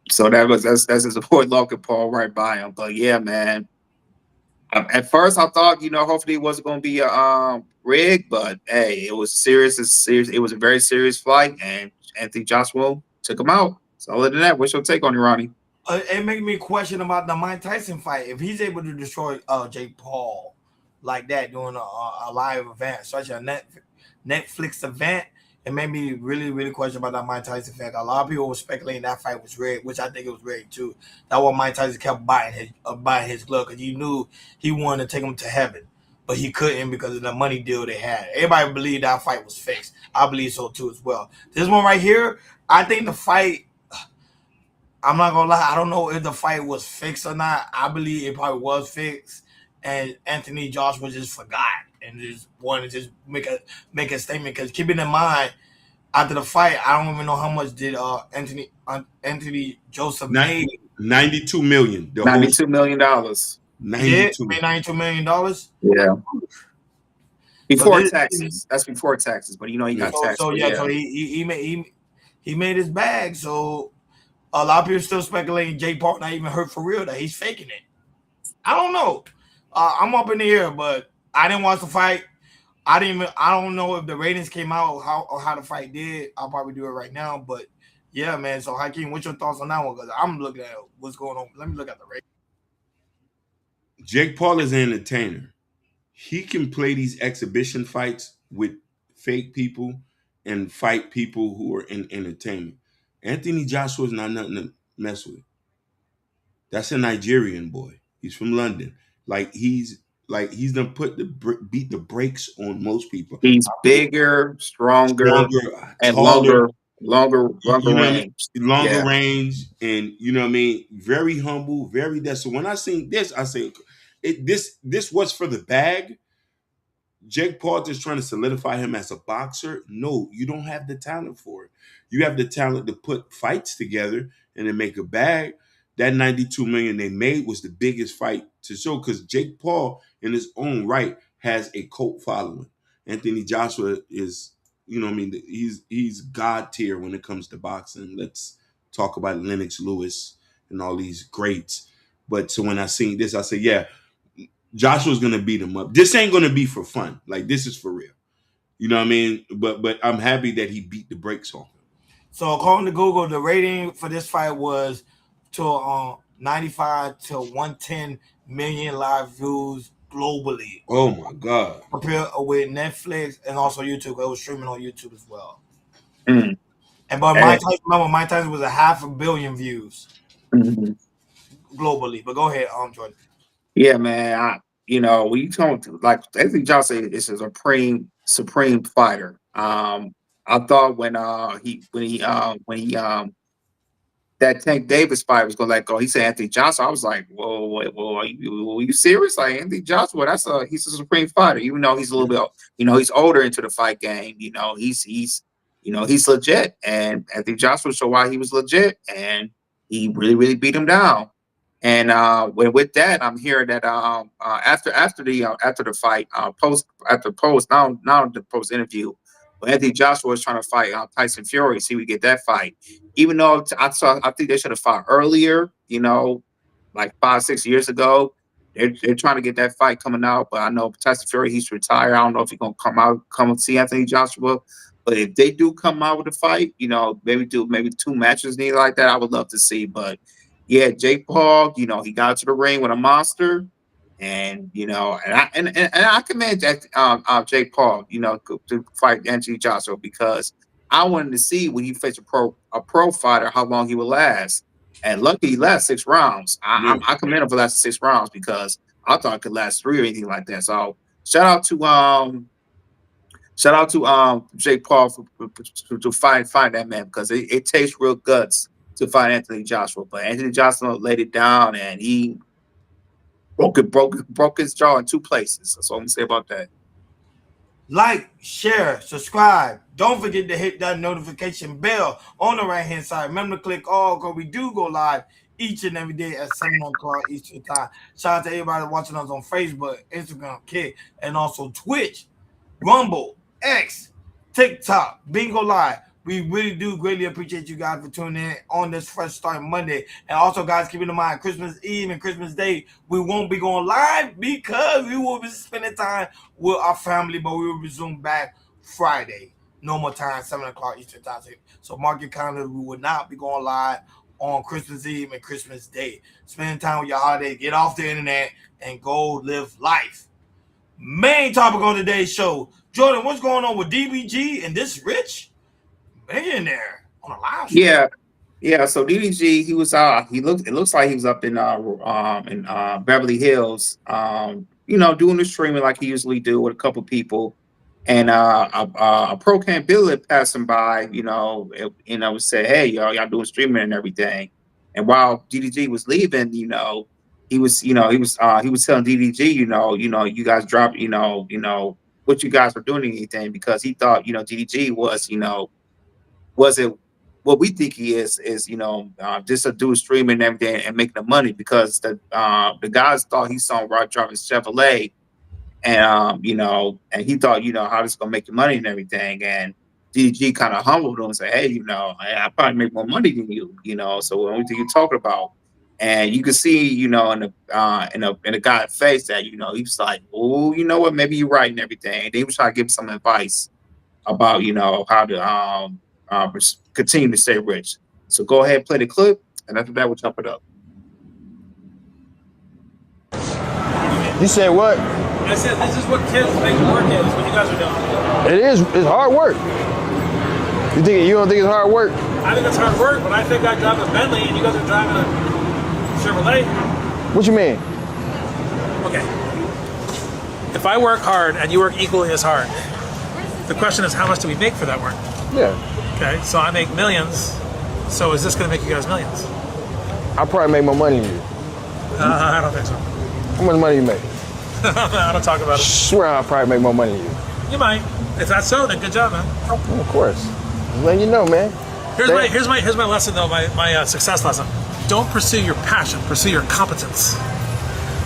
So that's his boy Logan Paul right by him. But yeah, man. At first, I thought hopefully it wasn't going to be a rig, but hey, it was serious. It was a very serious fight, and Anthony Joshua took him out. So other than that, what's your take on it, Ronnie? It made me question about the Mike Tyson fight. If he's able to destroy Jake Paul like that doing a live event, such a Netflix event, it made me really, really question about that Mike Tyson fight. A lot of people were speculating that fight was rigged, which I think it was rigged too. That's why Mike Tyson kept biting his glove, because he knew he wanted to take him to heaven, but he couldn't because of the money deal they had. Everybody believed that fight was fixed. I believe so too as well. This one right here, I think the fight, I'm not gonna lie, I don't know if the fight was fixed or not. I believe it probably was fixed, and Anthony Joshua just forgot and just wanted to just make a statement. Because keeping in mind, after the fight, I don't even know how much did Anthony Joseph made. $92 million. $92 million. $92 million. Yeah. Before taxes. That's before taxes, but he got taxed. So he made his bag. So a lot of people still speculating Jake Paul not even hurt for real, that he's faking it. I don't know. I'm up in the air, but I didn't watch the fight. I don't know if the ratings came out or how the fight did. I'll probably do it right now. But yeah, man. So Hakeem, what's your thoughts on that one? Because I'm looking at what's going on. Let me look at the ratings. Jake Paul is an entertainer. He can play these exhibition fights with fake people and fight people who are in entertainment. Anthony Joshua is not nothing to mess with. That's a Nigerian boy. He's from London. He's done beat the brakes on most people. He's bigger, stronger and taller, longer range. Longer range, and you know what I mean? Very humble, very that. So when I seen this, I say this was for the bag. Jake Paul just trying to solidify him as a boxer. No, you don't have the talent for it. You have the talent to put fights together and then make a bag. That $92 million they made was the biggest fight to show, because Jake Paul in his own right has a cult following. Anthony Joshua is, he's God tier when it comes to boxing. Let's talk about Lennox Lewis and all these greats. But so when I seen this, I said, yeah, Joshua's gonna beat him up. This ain't gonna be for fun. This is for real. You know what I mean? But I'm happy that he beat the brakes on him. So according to Google, the rating for this fight was to 95 to 110 million live views globally. Oh my God! Compared with Netflix and also YouTube. It was streaming on YouTube as well. Mm. But Mike Tyson was 500 million views globally. But go ahead, Jordan. Yeah, man. When you talk Anthony Johnson is a supreme fighter. I thought when that Tank Davis fight was gonna let go, he said Anthony Johnson. I was like, whoa, are you serious? Like Anthony Johnson, he's a supreme fighter. Even though he's a little bit, he's older into the fight game. He's legit. And Anthony Joshua showed why he was legit, and he really, really beat him down. And with that, I'm hearing that after the fight, post interview, when Anthony Joshua was trying to fight Tyson Fury, see we get that fight. Even though I think they should have fought earlier, like 5-6 years ago. They're trying to get that fight coming out, but I know Tyson Fury, he's retired. I don't know if he's gonna come and see Anthony Joshua. But if they do come out with a fight, maybe 2 matches needed like that, I would love to see. But yeah, Jake Paul, he got to the ring with a monster, and I commend Jake Paul, to fight Anthony Joshua, because I wanted to see when he faced a pro fighter how long he would last. And lucky he lasted 6 rounds. Yeah. I commend him for lasting 6 rounds because I thought it could last 3 or anything like that. So shout out to Jake Paul to find that man because it takes real guts to find Anthony Joshua. But Anthony Joshua laid it down and he broke his jaw in 2 places. That's all I'm gonna say about that. Like, share, subscribe. Don't forget to hit that notification bell on the right-hand side. Remember to click all because we do go live each and every day at 7 o'clock Eastern Time. Shout out to everybody watching us on Facebook, Instagram, Kick, and also Twitch, Rumble, X, TikTok, Bingo Live. We really do greatly appreciate you guys for tuning in on this fresh start Monday. And also, guys, keep in mind, Christmas Eve and Christmas Day, we won't be going live because we will be spending time with our family, but we will resume back Friday. Normal time, 7 o'clock Eastern Time. So mark your calendar. We will not be going live on Christmas Eve and Christmas Day. Spending time with your holiday, get off the internet, and go live life. Main topic on today's show. Jordan, what's going on with DDG and this rich millionaire on a live stream? Yeah. So DDG, he was it looks like he was up in Beverly Hills, doing the streaming like he usually do with a couple people. And a pro camp Billy passing by, said, "Hey, y'all doing streaming and everything." And while DDG was leaving, he was telling DDG, you guys drop, what you guys were doing anything because he thought, DDG wasn't what we think he is, just a dude streaming and everything and making the money because the guys thought he saw Rod driving Chevrolet. And and he thought, how this gonna make you money and everything. And DDG kind of humbled him and said, "Hey, I probably make more money than you, So what do you talking about?" And you could see, in the guy's face that, he was like, "Oh, you know what? Maybe you're right and everything." And he was trying to give him some advice about, how to continue to stay rich. So go ahead, play the clip, and after that, we'll chop it up. You said what? I said this is what kids make work is. What you guys are doing. It is. It's hard work. You don't think it's hard work? I think it's hard work, but I think I drive a Bentley and you guys are driving a Chevrolet. What you mean? Okay. If I work hard and you work equally as hard, the question is how much do we make for that work? Yeah. Okay. So I make millions. So is this going to make you guys millions? I'll probably make more money than you. I don't think so. How much money you make? I don't talk about it. Swear I'll probably make more money than you. You might. If that's so, then good job, man. Of course. Just letting you know, man. Here's my lesson though, my success lesson. Don't pursue your passion, pursue your competence.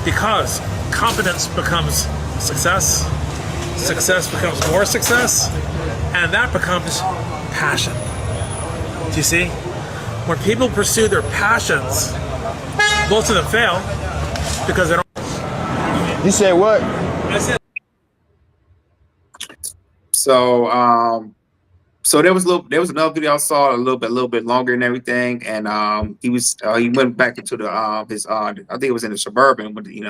Because competence becomes success, success becomes more success, and that becomes passion. Do you see? When people pursue their passions, most of them fail because they don't. You said what? I said. So there was another video I saw a little bit longer and everything, and he went back into the his I think it was in the Suburban with his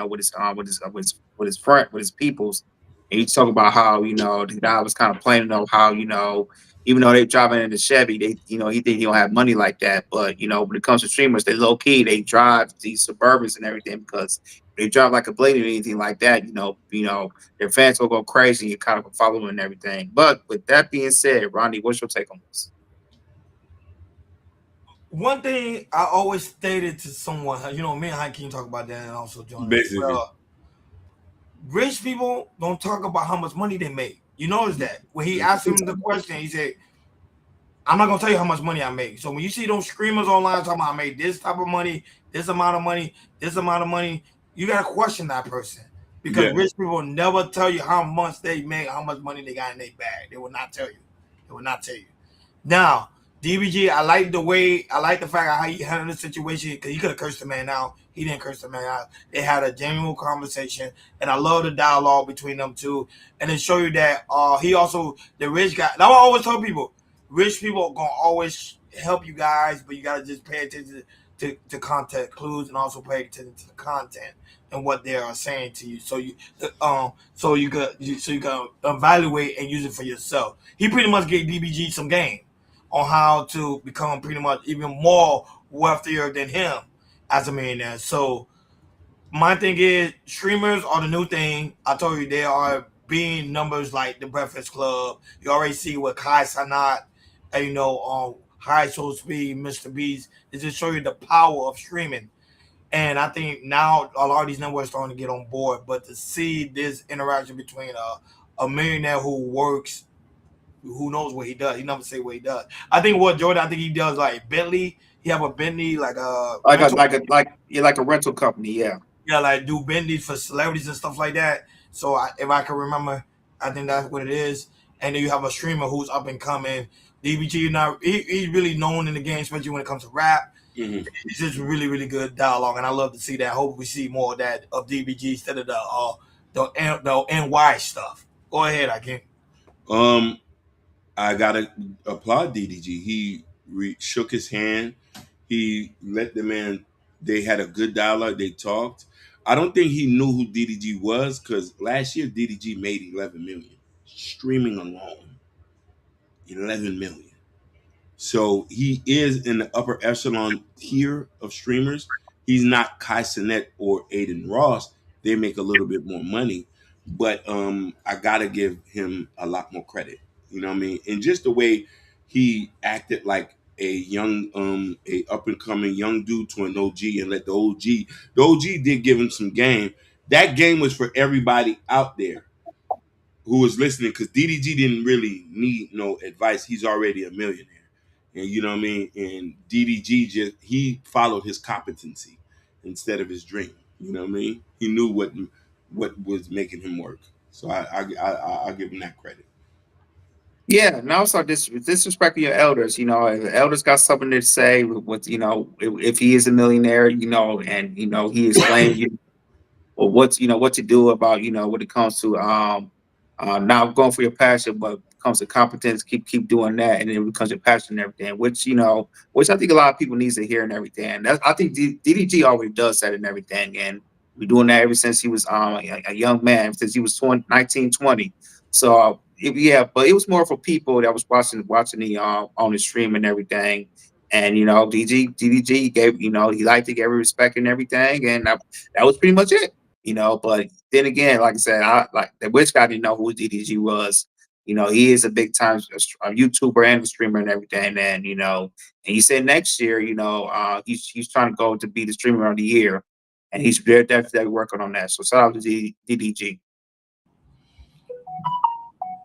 peoples, and he talked about how the guy was kind of complaining of how even though they're driving in the Chevy, they he think he don't have money like that, but when it comes to streamers, they low key they drive these Suburbans and everything because they drive like a blade or anything like that, their fans will go crazy and you kind of follow them and everything. But with that being said, Ronnie, what's your take on this? One thing I always stated to someone, me and Hakeem talk about that and also John. Basically. Rich people don't talk about how much money they make. You notice that? When he asked him the question, he said, "I'm not going to tell you how much money I make." So when you see those screamers online talking about I made this type of money, this amount of money, you got to question that person. Because rich people never tell you how much they make, how much money they got in their bag. They will not tell you. Now, DBG, I like the fact of how he handled the situation because he could have cursed the man out. He didn't curse the man out. They had a genuine conversation, and I love the dialogue between them two. And it show you that he also, the rich guy. Now I always tell people, rich people are gonna always help you guys, but you gotta just pay attention to content clues and also pay attention to the content and what they are saying to you. So you can evaluate and use it for yourself. He pretty much gave DBG some game on how to become pretty much even more wealthier than him as a millionaire. So my thing is, streamers are the new thing. I told you they are being numbers like the Breakfast Club. You already see what Kai Sanat, and High Soul Speed, Mr. Beast. It just show you the power of streaming. And I think now a lot of these networks are starting to get on board. But to see this interaction between a millionaire who works, who knows what he does, he never say what he does. I think what Jordan, I think he does like Bentley. He have a Bentley like a rental. Like a rental company, yeah. Yeah, like do Bentleys for celebrities and stuff like that. So if I can remember, I think that's what it is. And then you have a streamer who's up and coming. DBG, he's really known in the game, especially when it comes to rap. Mm-hmm. It's just really, really good dialogue, and I love to see that. I hope we see more of that of DBG instead of the NY stuff. Go ahead, I can. I gotta applaud DDG. He shook his hand. He let the man. They had a good dialogue. They talked. I don't think he knew who DDG was because last year DDG made 11 million streaming alone. 11 million. So he is in the upper echelon tier of streamers. He's not Kai Cenat or Aiden Ross. They make a little bit more money, but I gotta give him a lot more credit. You know what I mean? And just the way he acted like a young, a up and coming young dude to an OG, and let the OG did give him some game. That game was for everybody out there who was listening because DDG didn't really need no advice. He's already a millionaire. And you know what I mean? And DDG he followed his competency instead of his dream. You know what I mean? He knew what was making him work. So I give him that credit. Yeah, and also disrespecting your elders. If the elders got something to say, with if he is a millionaire, and he explained or what to do about when it comes to not going for your passion, but comes to competence, keep doing that, and then it becomes your passion and everything. Which I think a lot of people needs to hear and everything. And I think DDG already does that and everything, and we're doing that ever since he was a young man, since he was 19, 20. So but it was more for people that was watching the on the stream and everything. And DDG gave he liked to give respect and everything, and that was pretty much it. But then again, like I said, I like the witch guy didn't know who DDG was. He is a big time a YouTuber and a streamer and everything. And and he said next year, he's trying to go to be the streamer of the year, and he's definitely working on that. So shout out to DDG.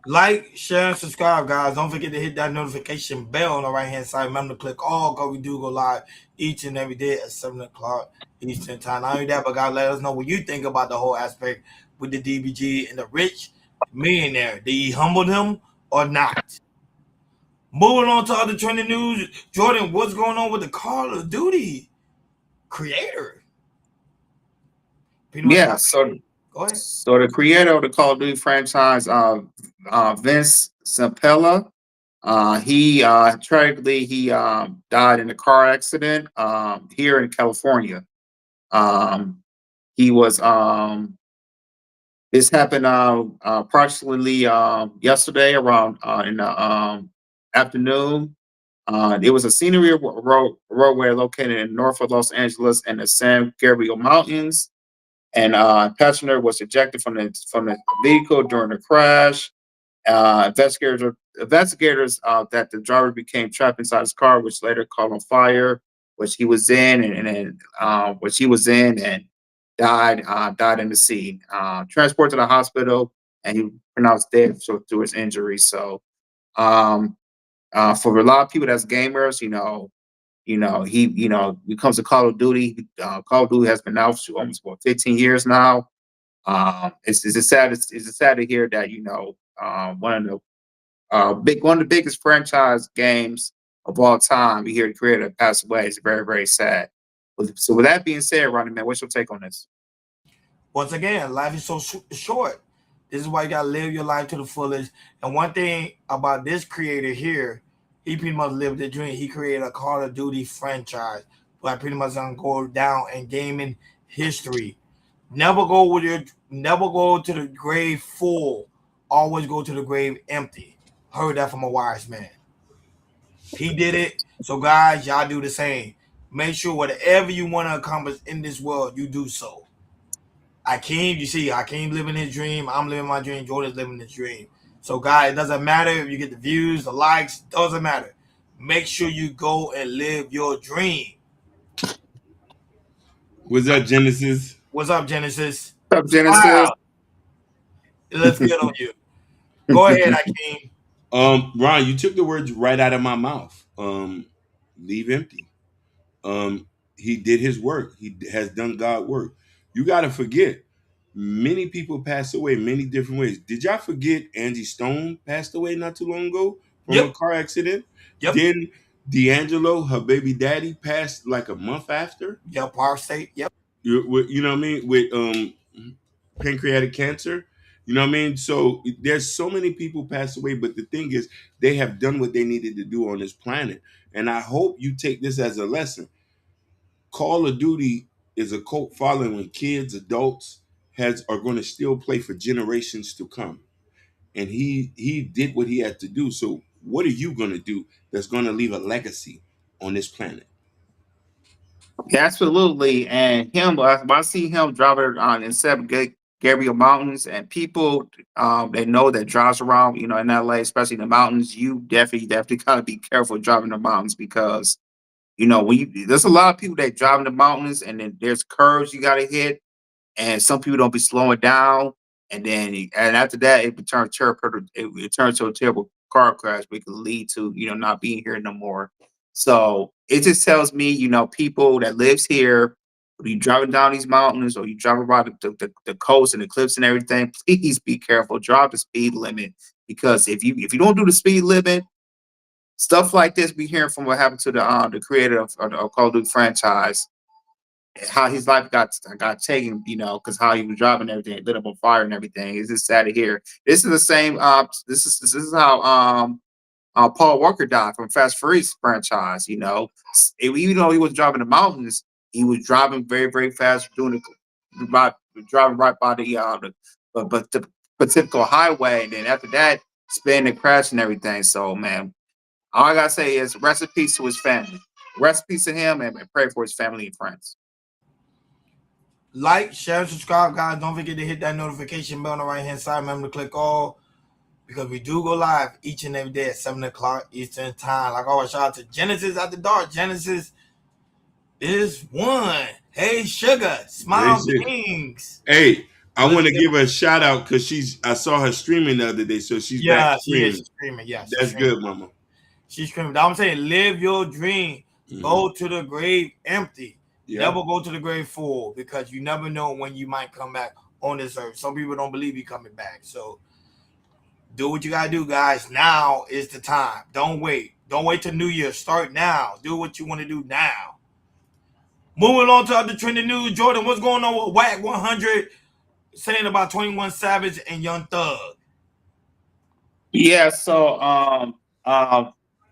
Like, share, and subscribe, guys. Don't forget to hit that notification bell on the right hand side. Remember to click all, because we do go live each and every day at 7 o'clock Eastern time. Not only that, but guys, let us know what you think about the whole aspect with the DBG and the rich millionaire. Did he humble him or not? Moving on to other trending news. Jordan, what's going on with the Call of Duty creator? Yeah, so the creator of the Call of Duty franchise, Vince Zampella, he tragically died in a car accident here in California. He was this happened approximately yesterday around in the afternoon. It was a scenery roadway located in north of Los Angeles and the San Gabriel Mountains. And passenger was ejected from the vehicle during the crash. Investigators that the driver became trapped inside his car, which later caught on fire, which he was in, and died in the scene. Transported to the hospital, and he pronounced dead through his injuries. So, for a lot of people that's gamers, he comes to Call of Duty. Call of Duty has been out for almost 15 years now. It's sad to hear that one of the biggest franchise games of all time. We hear the creator passed away. It's very, very sad. So with that being said, Ronnie, man, what's your take on this? Once again, life is so short. This is why you gotta live your life to the fullest. And one thing about this creator here, he pretty much lived the dream. He created a Call of Duty franchise, but pretty much gonna go down in gaming history. Never go to the grave full. Always go to the grave empty. Heard that from a wise man. He did it. So guys, y'all do the same. Make sure whatever you want to accomplish in this world, you do so. You see, Hakeem living his dream. I'm living my dream. Jordan's living his dream. So, guys, it doesn't matter if you get the views, the likes. Doesn't matter. Make sure you go and live your dream. What's up, Genesis? What's up, Genesis? What's up, Genesis? Wow. Let's get on you. Go ahead, Hakeem. Ron, you took the words right out of my mouth. Leave empty. He did his work. He has done God work. You got to forget, many people pass away many different ways. Did y'all forget Angie Stone passed away not too long ago from a car accident? Yep. Then D'Angelo, her baby daddy, passed like a month after. Yep, Park State. Yep. You know what I mean? With pancreatic cancer. You know what I mean? So there's so many people pass away, but the thing is, they have done what they needed to do on this planet. And I hope you take this as a lesson. Call of Duty is a cult following when kids, adults are going to still play for generations to come. And he did what he had to do. So what are you going to do that's going to leave a legacy on this planet? Yeah, absolutely. And I see him driving on in San Gabriel Mountains, and people they know that drives around, in LA, especially in the mountains. You definitely gotta be careful driving the mountains because there's a lot of people that drive in the mountains, and then there's curves you gotta hit, and some people don't be slowing down, and after that it turns it turns to a terrible car crash, which could lead to not being here no more. So it just tells me, people that lives here, when you driving down these mountains or you driving around the coast and the cliffs and everything, please be careful. Drive the speed limit, because if you don't do the speed limit, stuff like this we hearing from what happened to the creator of Call of Duty franchise, how his life got taken, because how he was driving and everything, lit up on fire and everything. It's just sad to hear. This is the same. This is how Paul Walker died from Fast Furious franchise. Even though he was driving the mountains, he was driving very, very fast, driving right by the typical highway, and then after that, spin and crash and everything. So, man, all I gotta say is rest in peace to his family, rest in peace to him, and pray for his family and friends. Like, share, subscribe, guys. Don't forget to hit that notification bell on the right-hand side. Remember to click all, because we do go live each and every day at 7 o'clock Eastern time. Like always, shout out to Genesis at the dark. Genesis is one. Hey, Sugar. Smile Kings. Hey, I want to give her a shout out because I saw her streaming the other day, so she's back streaming. She's streaming. Yes, that's good, Mama. She's screaming. I'm saying, live your dream. Mm-hmm. Go to the grave empty. Yeah. Never go to the grave full, because you never know when you might come back on this earth. Some people don't believe you coming back. So do what you got to do, guys. Now is the time. Don't wait. Don't wait till New Year. Start now. Do what you want to do now. Moving on to other trending news. Jordan, what's going on with WAC 100 saying about 21 Savage and Young Thug? Yeah, so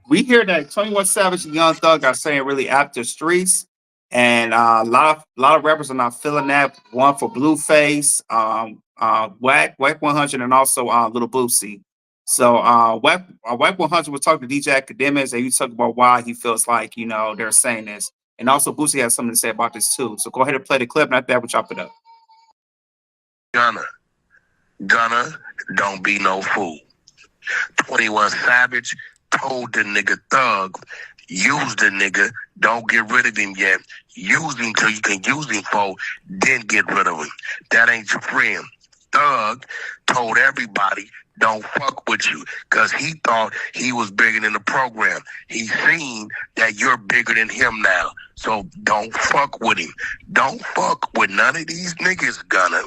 we hear that 21 Savage and Young Thug are saying really after streets, and a lot of rappers are not feeling that. One for Blueface, WAC 100, and also Little Boosie. So WAC 100 was talking to DJ Academics, and he talked about why he feels like they're saying this, and also Boosie has something to say about this too. So go ahead and play the clip, and after that we'll chop it up. Gunna, don't be no fool. 21 Savage told the nigga Thug, use the nigga, don't get rid of him yet. Use him till you can use him for, then get rid of him. That ain't your friend. Thug told everybody, don't fuck with you, because he thought he was bigger than the program. He's seen that you're bigger than him now, so don't fuck with him. Don't fuck with none of these niggas, Gunna,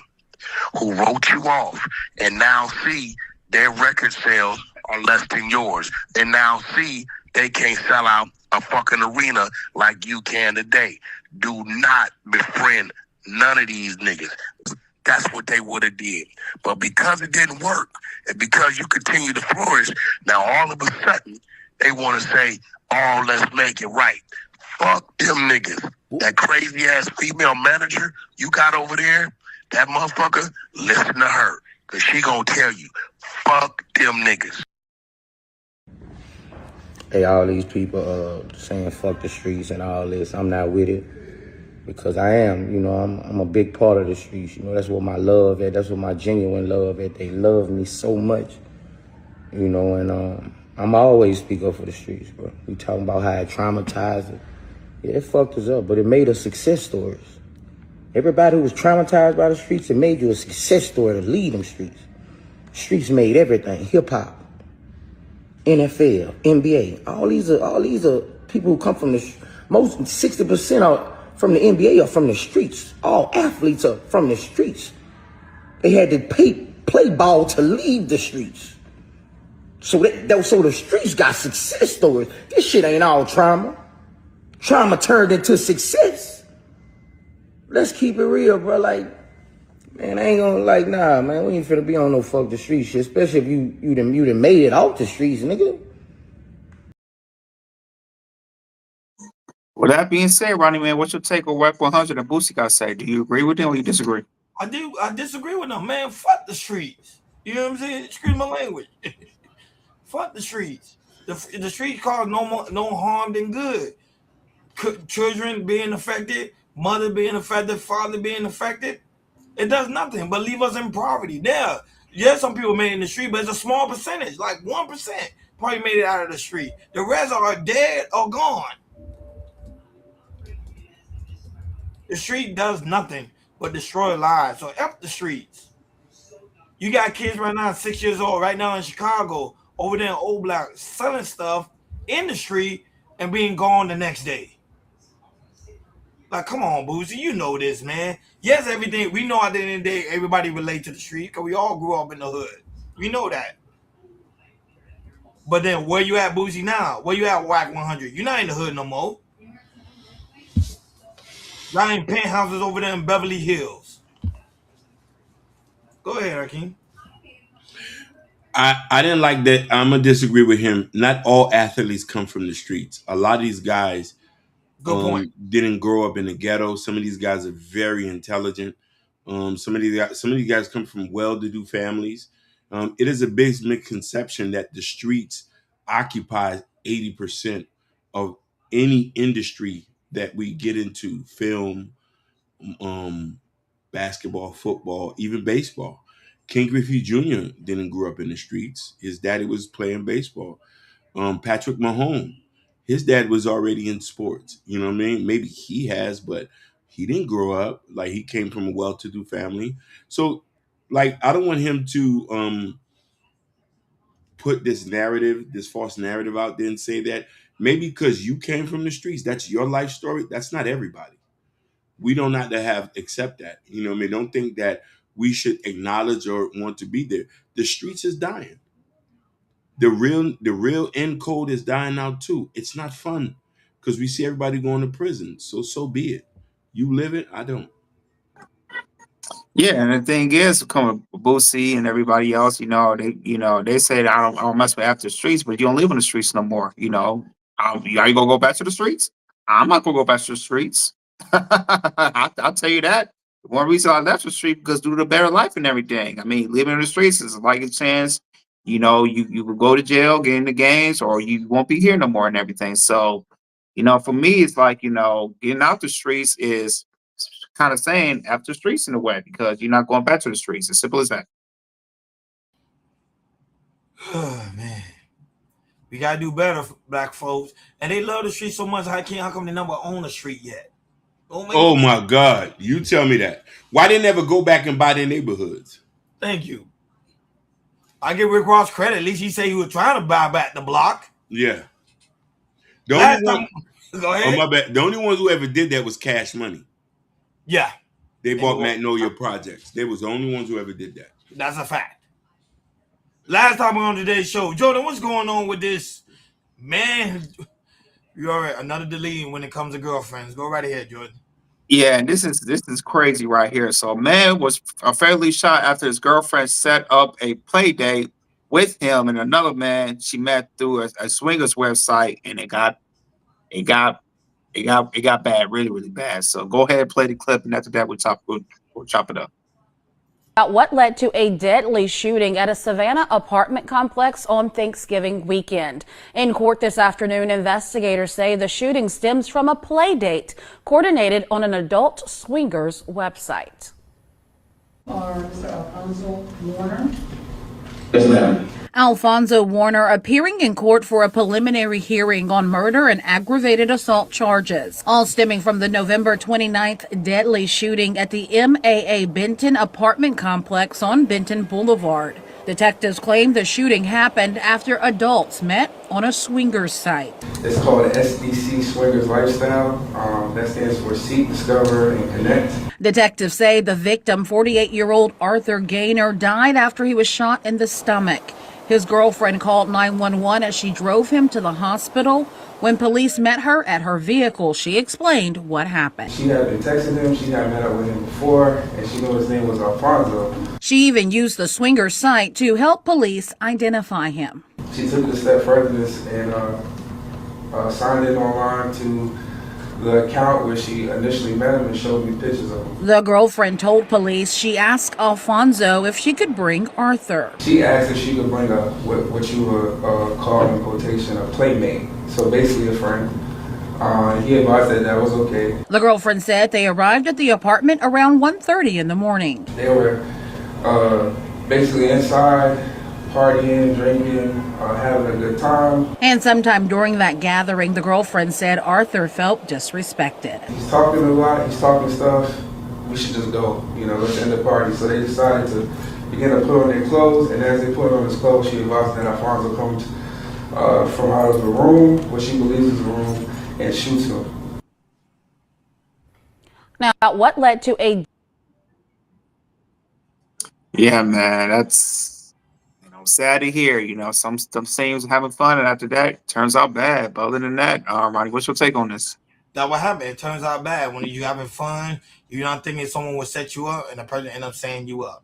who wrote you off, and now see their record sales are less than yours, and now see they can't sell out a fucking arena like you can today. Do not befriend none of these niggas. That's what they would have did. But because it didn't work, and because you continue to flourish, now all of a sudden they want to say, oh, let's make it right. Fuck them niggas. That crazy ass female manager you got over there, that motherfucker, listen to her, because she gonna tell you, fuck them niggas. Hey, all these people saying fuck the streets and all this, I'm not with it because I am, I'm a big part of the streets. That's what my love at. That's what my genuine love at. They love me so much, and I'm always speak up for the streets, bro. We talking about how it traumatized it. Yeah, it fucked us up, but it made us success stories. Everybody who was traumatized by the streets, it made you a success story to lead them streets. Streets made everything, hip hop, NFL, NBA. All these are people who come from the most 60% are from the NBA are from the streets. All athletes are from the streets. They had to play ball to leave the streets. So the streets got success stories. This shit ain't all trauma. Trauma turned into success. Let's keep it real, bro. Like, man, I ain't gonna nah, man. We ain't finna be on no fuck the street shit, especially if you done made it off the streets, nigga. With that being said, Ronnie, man, what's your take on Whack 100 and Boosie got to say? Do you agree with them or you disagree? I disagree with them, man. Fuck the streets. You know what I'm saying? Excuse my language. Fuck the streets. The streets cause no harm than good. Children being affected, mother being affected, father being affected. It does nothing but leave us in poverty. Yeah, some people made it in the street, but it's a small percentage, like 1% probably made it out of the street. The rest are dead or gone. The street does nothing but destroy lives. So F the streets. You got kids right now, 6 years old, right now in Chicago, over there in Old Block, selling stuff in the street and being gone the next day. Like, come on, Boosie, you know this, man. Yes, everything, we know at the end of the day, everybody relate to the street because we all grew up in the hood. We know that. But then where you at, Boosie, now? Where you at, Whack 100? You're not in the hood no more. Y'all in penthouses over there in Beverly Hills. Go ahead, Hakeem. I didn't like that. I'm gonna disagree with him. Not all athletes come from the streets. A lot of these guys didn't grow up in the ghetto. Some of these guys are very intelligent. Some of these guys come from well-to-do families. It is a big misconception that the streets occupy 80% of any industry that we get into: film, basketball, football, even baseball. King Griffey Jr. didn't grow up in the streets. His daddy was playing baseball. Patrick Mahomes, his dad was already in sports. You know what I mean? Maybe he has, but he didn't grow up. Like, he came from a well-to-do family. So, like, I don't want him to put this false narrative out there and say that maybe because you came from the streets, that's your life story. That's not everybody. We don't have to accept that. You know what I mean? Don't think that we should acknowledge or want to be there. The streets is dying. The real end code is dying out too. It's not fun because we see everybody going to prison. So be it. You live it, I don't. Yeah, and the thing is, coming with Boosie and everybody else, they say that I don't mess with after the streets, but you don't live in the streets no more. Are you gonna go back to the streets? I'm not gonna go back to the streets. I'll tell you that. One reason I left the street because due to the better life and everything. I mean, living in the streets is like a chance. You will go to jail, get in the games, or you won't be here no more and everything. So, for me, it's like getting out the streets is kind of saying after streets in a way because you're not going back to the streets. As simple as that. Oh, man. We gotta do better, black folks. And they love the street so much. How come they never own a street yet? Oh my God. You tell me that. Why they never go back and buy their neighborhoods? Thank you. I give Rick Ross credit. At least he said he was trying to buy back the block. Yeah. Go ahead. Oh, my bad. The only ones who ever did that was Cash Money. Yeah. They bought Magnolia Projects. They was the only ones who ever did that. That's a fact. Last time on today's show, Jordan, what's going on with this? Man, you're all right. Another deleting when it comes to girlfriends. Go right ahead, Jordan. Yeah, and this is crazy right here. So, a man was fairly shot after his girlfriend set up a play date with him and another man she met through a swingers website, and it got bad, really, really bad. So, go ahead and play the clip, and after that, we'll chop it up. What led to a deadly shooting at a Savannah apartment complex on Thanksgiving weekend. In court this afternoon, investigators say the shooting stems from a play date coordinated on an adult swingers website. Mr. Alfonso Warner. Yes, ma'am. Alfonso Warner appearing in court for a preliminary hearing on murder and aggravated assault charges, all stemming from the November 29th deadly shooting at the MAA Benton apartment complex on Benton Boulevard. Detectives claim the shooting happened after adults met on a swingers site. It's called SDC Swingers Lifestyle. That stands for Seek, Discover, and Connect. Detectives say the victim, 48-year-old Arthur Gaynor, died after he was shot in the stomach. His girlfriend called 911 as she drove him to the hospital. When police met her at her vehicle, she explained what happened. She had been texting him, she had met up with him before, and she knew his name was Alfonso. She even used the swinger site to help police identify him. She took it a step further and signed in online to the account where she initially met him and showed me pictures of him. The girlfriend told police she asked Alfonso if she could bring Arthur. She asked if she could bring what you would call in quotation a playmate, so basically a friend. He advised that was okay. The girlfriend said they arrived at the apartment around 1:30 in the morning. They were basically inside, partying, drinking, having a good time. And sometime during that gathering, the girlfriend said Arthur felt disrespected. He's talking a lot, he's talking stuff. We should just go, let's end the party. So they decided to begin to put on their clothes, and as they put on his clothes, she advised that Alfonso comes from out of the room, what she believes is the room, and shoots him. Now, what led to a... Yeah, man, that's sad to hear. Some scenes having fun, and after that, turns out bad. But other than that, Ronnie, what's your take on this? That what happened. It turns out bad when you having fun. You're not thinking someone will set you up, and the person end up setting you up.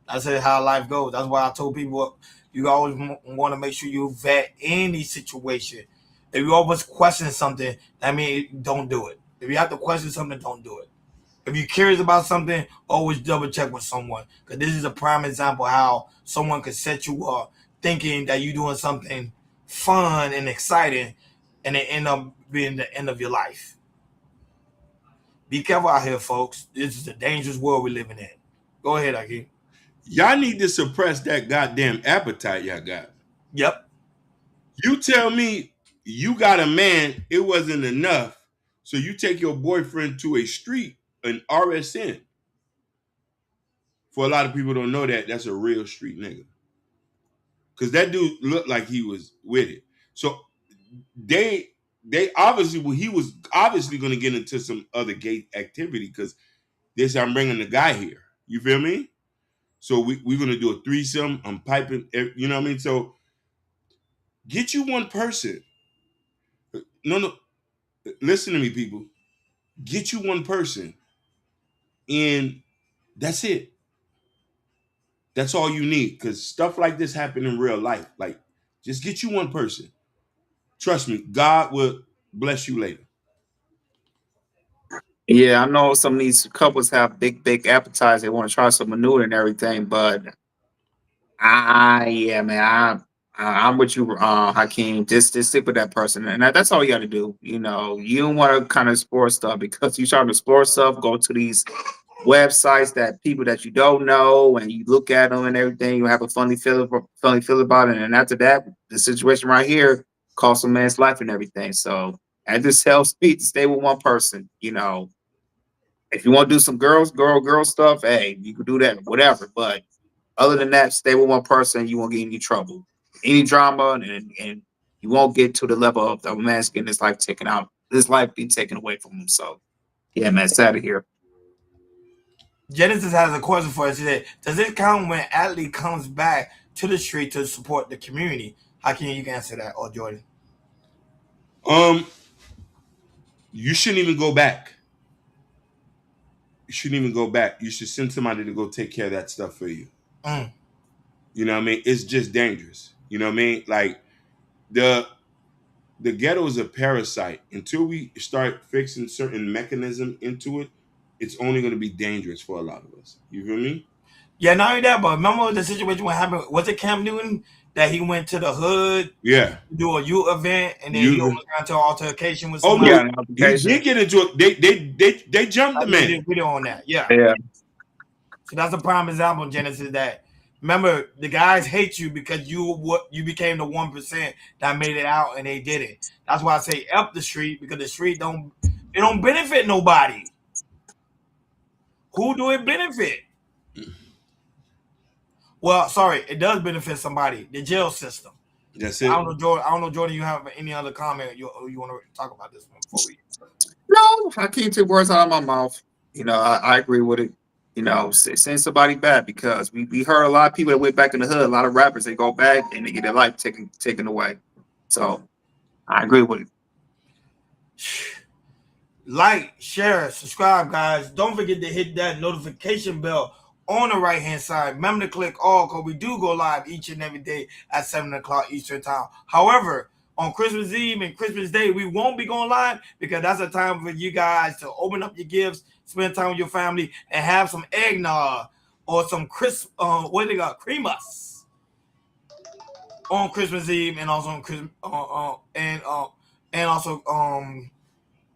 That's how life goes. That's why I told people you always want to make sure you vet any situation. If you always question something, that means don't do it. If you have to question something, don't do it. If you're curious about something, always double check with someone. Because this is a prime example how someone could set you up thinking that you're doing something fun and exciting, and it end up being the end of your life. Be careful out here, folks. This is a dangerous world we're living in. Go ahead, Aki. Y'all need to suppress that goddamn appetite y'all got. Yep. You tell me you got a man, it wasn't enough, so you take your boyfriend to a street, an RSN. For a lot of people don't know that, that's a real street nigga. Because that dude looked like he was with it. So they obviously, he was obviously going to get into some other gay activity because they said, I'm bringing the guy here. You feel me? So we're going to do a threesome. I'm piping, you know what I mean? So get you one person. No, listen to me, people. Get you one person. And that's it. That's all you need. Because stuff like this happen in real life. Like, just get you one person. Trust me, God will bless you later. Yeah, I know some of these couples have big appetites. They want to try some manure and everything, but yeah, man, I'm with you, Hakeem. Just stick with that person, and that's all you got to do. You don't want to kind of explore stuff because you try to explore stuff. Go to these websites that people that you don't know, and you look at them and everything. You have a funny feel about it, and after that, the situation right here cost a man's life and everything. So that just helps me to stay with one person. If you want to do some girl stuff, hey, you can do that, whatever. But other than that, stay with one person. You won't get any trouble, any drama, and you won't get to the level of a man's getting his life taken out, his life being taken away from him. So, yeah, man, it's out of here. Genesis has a question for us. She said, does it count when athlete comes back to the street to support the community? How can you answer that, or Jordan? You shouldn't even go back. You shouldn't even go back. You should send somebody to go take care of that stuff for you. You know what I mean? It's just dangerous. You know what I mean? Like the ghetto is a parasite. Until we start fixing certain mechanism into it, it's only going to be dangerous for a lot of us. You feel me? Yeah, not only that, but remember the situation what happened? Was it Cam Newton that he went to the hood Yeah. to do a youth event and then he You. almost got into an altercation with Oh somebody? no, he did get into it. They jumped the I did a man. video on that. Yeah. Yeah. So that's a prime example, Genesis. That remember the guys hate you because you became the 1% that made it out and they did it. That's why I say up the street because the street don't benefit nobody. Who do it benefit? Well, sorry, it does benefit somebody. The jail system. That's I it. don't know, Jordan. You have any other comment you want to talk about this one before we? No, I can't take words out of my mouth. I agree with it. Send somebody back because we heard a lot of people that went back in the hood. A lot of rappers they go back and they get their life taken away. So I agree with it. Like, share, subscribe, guys. Don't forget to hit that notification bell on the right hand side. Remember to click all because we do go live each and every day at 7 o'clock Eastern time. However, on Christmas Eve and Christmas Day, we won't be going live because that's a time for you guys to open up your gifts, spend time with your family, and have some eggnog or some creamus on Christmas Eve and also on Christmas and also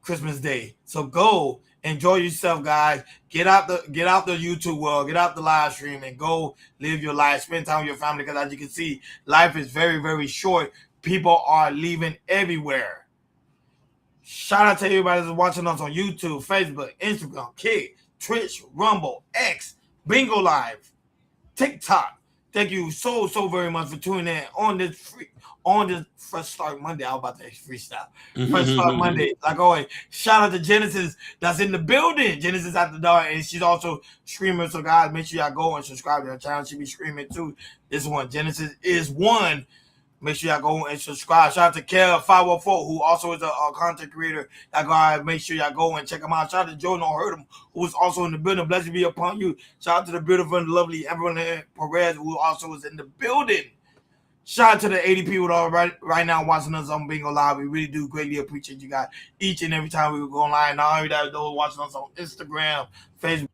Christmas Day. So go enjoy yourself, guys. Get out the YouTube world, get out the live stream, and go live your life. Spend time with your family because as you can see, life is very, very short. People are leaving everywhere. Shout out to everybody that's watching us on YouTube, Facebook, Instagram, Kick, Twitch, Rumble, X, Bingo Live, TikTok. Thank you so very much for tuning in on this Fresh Start Monday. I was about to freestyle. Fresh Start Monday. Like always, shout out to Genesis that's in the building. Genesis at the door, and she's also streaming. So guys, make sure y'all go and subscribe to her channel. She'll be streaming too. This one, Genesis is one. Make sure y'all go and subscribe. Shout out to Kev504, who also is a content creator. Y'all go ahead, make sure y'all go and check him out. Shout out to Jordan Hurtum, who is also in the building. Blessed be upon you. Shout out to the beautiful and lovely everyone here, Perez, who also is in the building. Shout out to the 80 people that are right now watching us on Bingo Live. We really do greatly appreciate you guys each and every time we go online. Not only that, those watching us on Instagram, Facebook.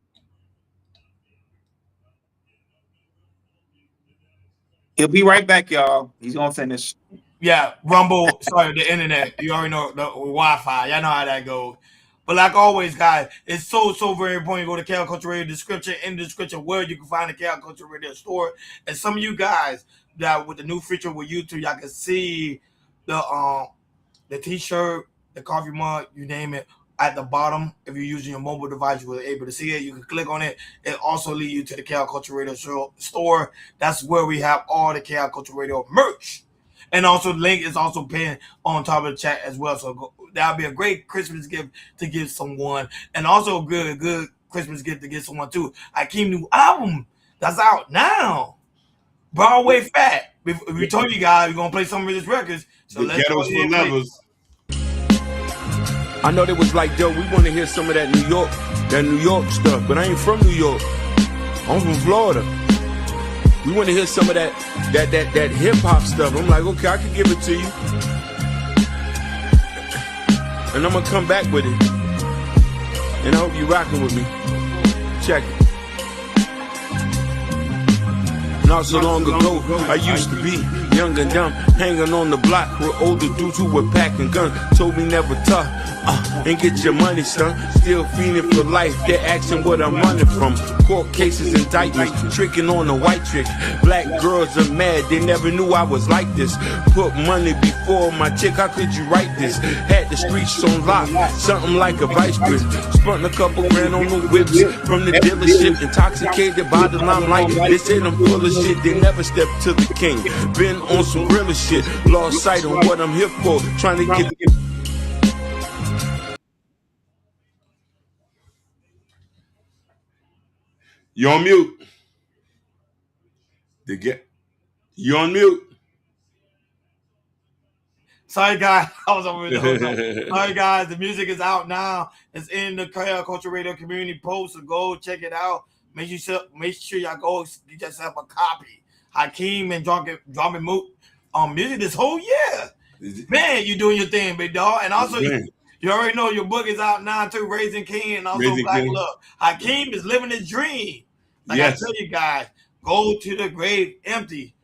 He'll be right back, y'all. He's gonna finish. Yeah, Rumble. Sorry, the internet. You already know the Wi-Fi. Y'all know how that goes. But like always, guys, it's so very important. Go to Chaos Culture Radio description in the description where you can find the Chaos Culture Radio store. And some of you guys that with the new feature with YouTube, y'all can see the T-shirt, the coffee mug, you name it, at the bottom. If you're using your mobile device, you will be able to see it. You can click on it. It also leads you to the Chaos Culture Radio store. That's where we have all the Chaos Culture Radio merch. And also the link is also pinned on top of the chat as well. So that'll be a great Christmas gift to give someone. And also a good Christmas gift to give someone too. Hakeem new album that's out now. Broadway Fat. We told you guys we're gonna play some of his records. So The let's go Ghettos ahead for and play. Lovers. I know they was like, yo, we want to hear some of that New York stuff, but I ain't from New York. I'm from Florida. We want to hear some of that hip hop stuff. I'm like, okay, I can give it to you, and I'm gonna come back with it. And I hope you rocking with me. Check it. Not so long ago, I used to be young and dumb, hanging on the block with older dudes who were packing guns. Told me never tough, and get your money, son. Still feeling for life, they're asking what I'm running from. Court cases, indictments, tricking on the white trick. Black girls are mad, they never knew I was like this. Put money before my chick, how could you write this? Had the streets on lock, something like a vice grip. Spent a couple grand on the whips from the dealership. Intoxicated by the limelight, they said I'm full of shit. They never stepped to the king. Been on some realer shit, lost sight of what I'm here for. Trying to get. You on mute. You on mute. Sorry, guys. I was over there. Sorry, guys. The music is out now. It's in the Chaos Culture Radio community post. So go check it out. Make sure y'all go get yourself a copy. Hakeem and dropping music this whole year. Man, you doing your thing, big dog. And also, you already know your book is out now too. Raising King and also Raising Black King. Love. Hakeem is living his dream. Like I tell you guys, go to the grave empty.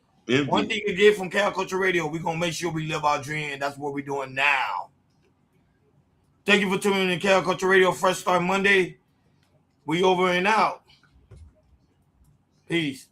One thing you get from Cal Culture Radio, we're going to make sure we live our dream, and that's what we're doing now. Thank you for tuning in to Cal Culture Radio Fresh Start Monday. We over and out. Peace.